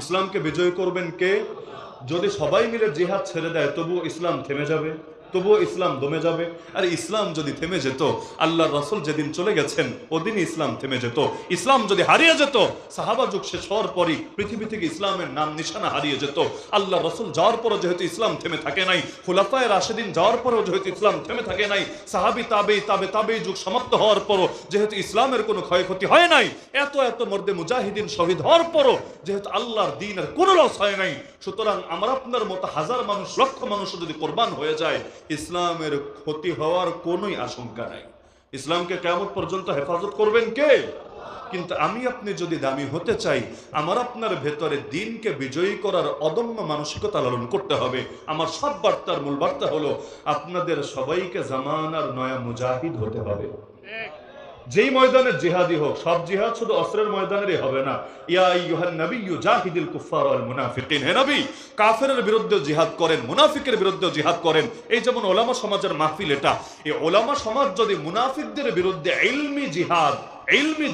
ইসলামকে বিজয় করবেন কে? যদি সবাই মিলে জিহাদ ছেড়ে দেয় তবুও ইসলাম থেমে যাবে, তবুও ইসলাম দমে যাবে। আর ইসলাম যদি থেমে যেত, আল্লাহ রাসূল যেদিন চলে গেছেন ওদিন ইসলাম থেমে যেত। ইসলাম যদি হারিয়ে যেত, সাহাবা যুগ শেষ হওয়ার পরই পৃথিবী থেকে ইসলামের নাম নিশানা হারিয়ে যেত। আল্লাহ রাসূল যাওয়ার পরও যেহেতু ইসলাম থেমে থাকে নাই, খুলাফায়ে রাশিদিন যাওয়ার পরও যেহেতু ইসলাম থেমে থাকে নাই, সাহাবী তাবে যুগ সমাপ্ত হওয়ার পরও যেহেতু ইসলামের কোনো ক্ষয়ক্ষতি হয় নাই, এত এত মর্দে মুজাহিদিন শহীদ হওয়ার পরও যেহেতু আল্লাহর দ্বীনের কোনো লস হয় নাই, সুতরাং আমার আপনার মতো হাজার মানুষ, লক্ষ মানুষ যদি কোরবান হয়ে যায়, ইসলামের ক্ষতি হওয়ার কোনোই আশঙ্কা নাই। ইসলামকে কিয়ামত পর্যন্ত হেফাজত করবেন কে? কিন্তু আমি আপনি যদি দামি হতে চাই, আমার আপনার ভেতরে দিনকে বিজয়ী করার অদম্য মানসিকতা লালন করতে হবে। আমার সব বার্তার মূল বার্তা হলো, আপনাদের সবাইকে জামানার নয়া মুজাহিদ হতে হবে। যেই ময়দানে জিহাদি হোক, সব জিহাদ শুধু অস্ত্রের ময়দানেরই হবে না। ইয়া আইয়ুহান নাবিয়্যু জাহিদিল কুফার ওয়াল মুনাফিকিন, হে নবী কাফেরের বিরুদ্ধে জিহাদ করেন, মুনাফিকের বিরুদ্ধে জিহাদ করেন। এই যেমন ওলামা সমাজের মাহফিল, এটা এই ওলামা সমাজ যদি মুনাফিকদের বিরুদ্ধে ইলমি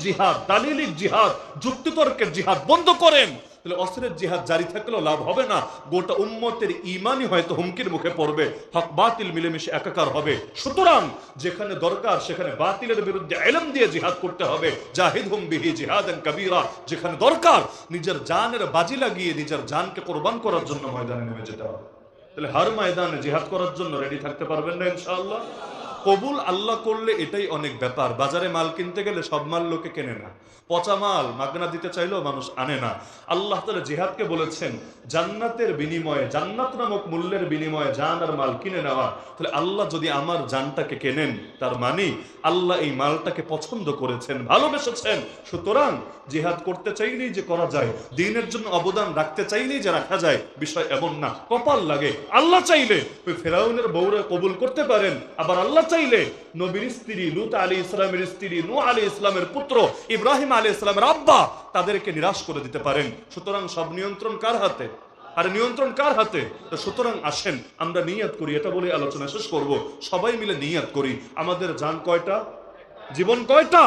জিহাদ, দালিলিক জিহাদ, যুক্তিতর্কের জিহাদ বন্ধ করেন, তাহলে অস্ত্রের জিহাদ জারি থাকলেও লাভ হবে না। গোটা উম্মতের ঈমানই হয়তো হুমকির মুখে পড়বে, হক বাতিল মিলেমিশে একাকার হবে। সুতরাং যেখানে দরকার সেখানে বাতিলের বিরুদ্ধে ইলম দিয়ে জিহাদ করতে হবে। জাহিদহুম বিহি জিহাদান কাবীরা, যেখানে দরকার নিজের জানের বাজি লাগিয়ে নিজের জানকে কোরবান করার জন্য ময়দানে নেমে যেতে হবে। তাহলে হার ময়দানে জিহাদ করার জন্য রেডি থাকতে পারবেন না ইনশাআল্লাহ? কবুল আল্লাহ করলে এটাই অনেক ব্যাপার। বাজারে মাল কিনতে গেলে সব মাল লোকে কেনে না, পচা মাল মাগনা দিতে চাইলেও মানুষ আনে না। আল্লাহ তাআলা জিহাদকে বলেছেন জান্নাতের বিনিময়ে, জান্নাত নামক মূল্যের বিনিময়ে জান আর মাল কিনে নেওয়া। তাহলে আল্লাহ যদি আমার জানটাকে কেনেন, তার মানে আল্লাহ এই মালটাকে পছন্দ করেছেন, ভালোবেসেছেন। সুতরাং জিহাদ করতে চাইলেই যে করা যায়, দ্বীনের জন্য অবদান রাখতে চাইলেই যে রাখা যায়, বিষয় এমন না। কপাল লাগে, আল্লাহ চাইলে ওই ফেরাউনের বউরে কবুল করতে পারেন, আবার আল্লাহ চাইলে নবীর স্ত্রী লূত আলাইহিস সালামের স্ত্রী নূহ আলাইহিস সালামের পুত্র ইব্রাহিম আলাইহিস সালামের আব্বা, তাদেরকে নিরাশ করে দিতে পারেন। সুতরাং সব নিয়ন্ত্রণ কার হাতে? আর নিয়ন্ত্রণ কার হাতে? তো সুতরাং আসেন আমরা নিয়াত করি, এটা বলে আলোচনা শেষ করব। সবাই মিলে নিয়াত করি, আমাদের জান কয়টা, জীবন কয়টা?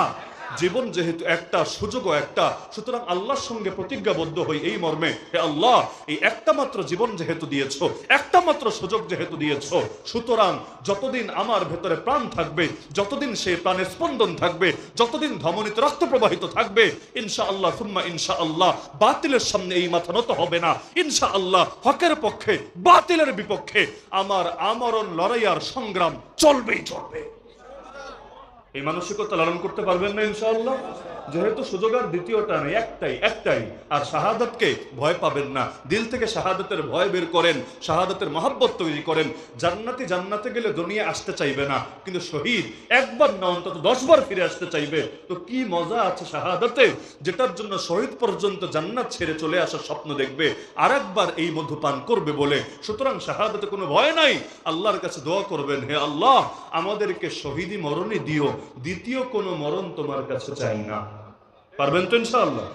জীবন যেহেতু একটা, সুযোগও একটা, সুতরাং আল্লাহর সঙ্গে প্রতিজ্ঞাবদ্ধ হই এই মর্মে, হে আল্লাহ এই একটা মাত্র জীবন যেহেতু দিয়েছো, একটা মাত্র সুযোগ যেহেতু দিয়েছো, সুতরাং যতদিন আমার ভেতরে প্রাণ থাকবে, যতদিন সেই প্রাণের স্পন্দন থাকবে, যতদিন ধমনীতে রক্ত প্রবাহিত থাকবে, ইনশাআল্লাহ সুম্মা ইনশাআল্লাহ বাতিলের সামনে এই মাথা নত হবে না। ইনশাআল্লাহ হকের পক্ষে বাতিলের বিপক্ষে আমার আমরণ লড়াই আর সংগ্রাম চলবেই চলবে। এই মানসিকতা লালন করতে পারবেন না ইনশাআল্লাহ? যেহেতু সুযোগ আর দ্বিতীয়টা নেই, একটাই। আর শাহাদাতকে ভয় পাবেন না, দিল থেকে শাহাদাতের ভয় বের করেন, শাহাদাতের মহব্বত তৈরি করেন। জান্নাতে গেলে দুনিয়া আসতে চাইবে না, কিন্তু শহীদ একবার না অন্তত 10 বার ফিরে আসতে চাইবে। তো কি মজা আছে শাহাদাতে, যেটার জন্য শহীদ পর্যন্ত জান্নাত ছেড়ে চলে আসার স্বপ্ন দেখবে, আরেকবার এই মধু পান করবে বলে। সুতরাং শাহাদাতে কোনো ভয় নাই। আল্লাহর কাছে দোয়া করবেন, হে আল্লাহ আমাদেরকে শহীদি মরণই দিও, দ্বিতীয় কোনো মরণ তোমার কাছে চাই না। পারবেন তো ইনশাআল্লাহ?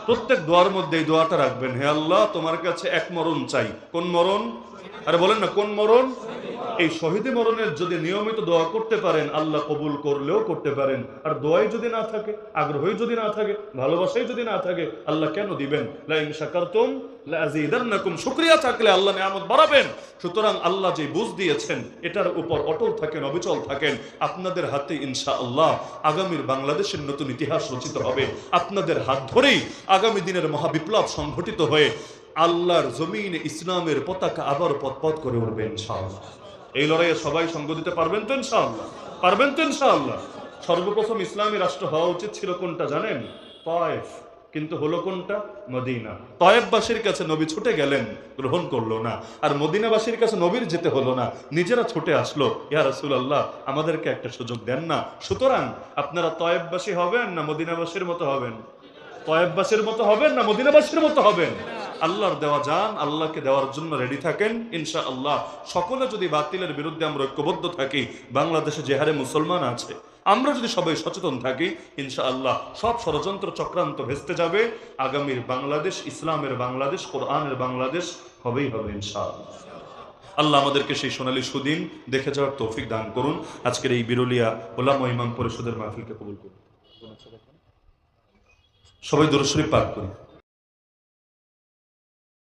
প্রত্যেক দোয়ার মধ্যে এই দোয়াটা রাখবেন, হে আল্লাহ তোমার কাছে এক মরণ চাই। কোন মরণ? আরে বলেন না, কোন মরণ? এই শহীদি মরণের যদি নিয়মিত দোয়া করতে পারেন, আল্লাহ কবুল করলেও করতে পারেন। আর দোয়াই যদি না থাকে, আগ্রহই যদি না থাকে, ভালোবাসাই যদি না থাকে, আল্লাহ কেন দিবেন? লা ইন শাকারতুম লা আযীদান্নাকুম, শুকরিয়া থাকলে আল্লাহ নিয়ামত বাড়াবেন। সুতরাং আল্লাহ যে বুঝ দিয়েছেন এটার উপর অটল থাকেন, অবিচল থাকেন। আপনাদের হাতে ইনশাআল্লাহ আগামীর বাংলাদেশের নতুন ইতিহাস রচিত হবে। আপনাদের হাত ধরেই আগামী দিনের মহাবিপ্লব সংঘটিত হয়ে আল্লাহর জমিনে ইসলামের পতাকা আবার পথ করে উঠবে ইনশাআল্লাহ। এই লড়াইয়ে সবাই সঙ্গ দিতে পারবেন তো ইনশাআল্লাহ? পারবেন তো ইনশাআল্লাহ? সর্বপ্রথম ইসলামী রাষ্ট্র হওয়া উচিত ছিল কোনটা জানেন? তয়েফ, কিন্তু হলো কোনটা? মদিনা। তয়েফবাসীর কাছে নবী ছুটে গেলেন, গ্রহণ করলো না। আর মদিনাবাসীর কাছে নবীর যেতে হলো না, নিজেরা ছুটে আসলো, ইয়া রাসূলুল্লাহ আমাদেরকে একটা সুযোগ দেন না। সুতরাং আপনারা তয়েফবাসী হবেন না মদিনাবাসীর মতো হবেন? তয়েববাসীর মতো হবেন না মদিনাবাসীর মতো হবেন? আল্লাহর দেওয়া জান আল্লাহকে দেওয়ার জন্য রেডি থাকেন ইনশাআল্লাহ। সকলে যদি বাতিলের বিরুদ্ধে আমরা ঐক্যবদ্ধ থাকি, বাংলাদেশে যে হারে মুসলমান আছে, আমরা যদি সবাই সচেতন থাকি, ইনশাআল্লাহ সব ষড়যন্ত্র চক্রান্ত ভেস্তে যাবে। আগামীর বাংলাদেশ ইসলামের বাংলাদেশ, কোরআনের বাংলাদেশ হবেই হবে ইনশাআল্লাহ। আল্লাহ আমাদেরকে সেই সোনালী সুদিন দেখে যাওয়ার তৌফিক দান করুন। আজকের এই বিরুলিয়া উলামা ইমাম পরিষদের মাহফিলকে কবুল করুন। সবাই দুরূদ শরীফ পাঠ করি।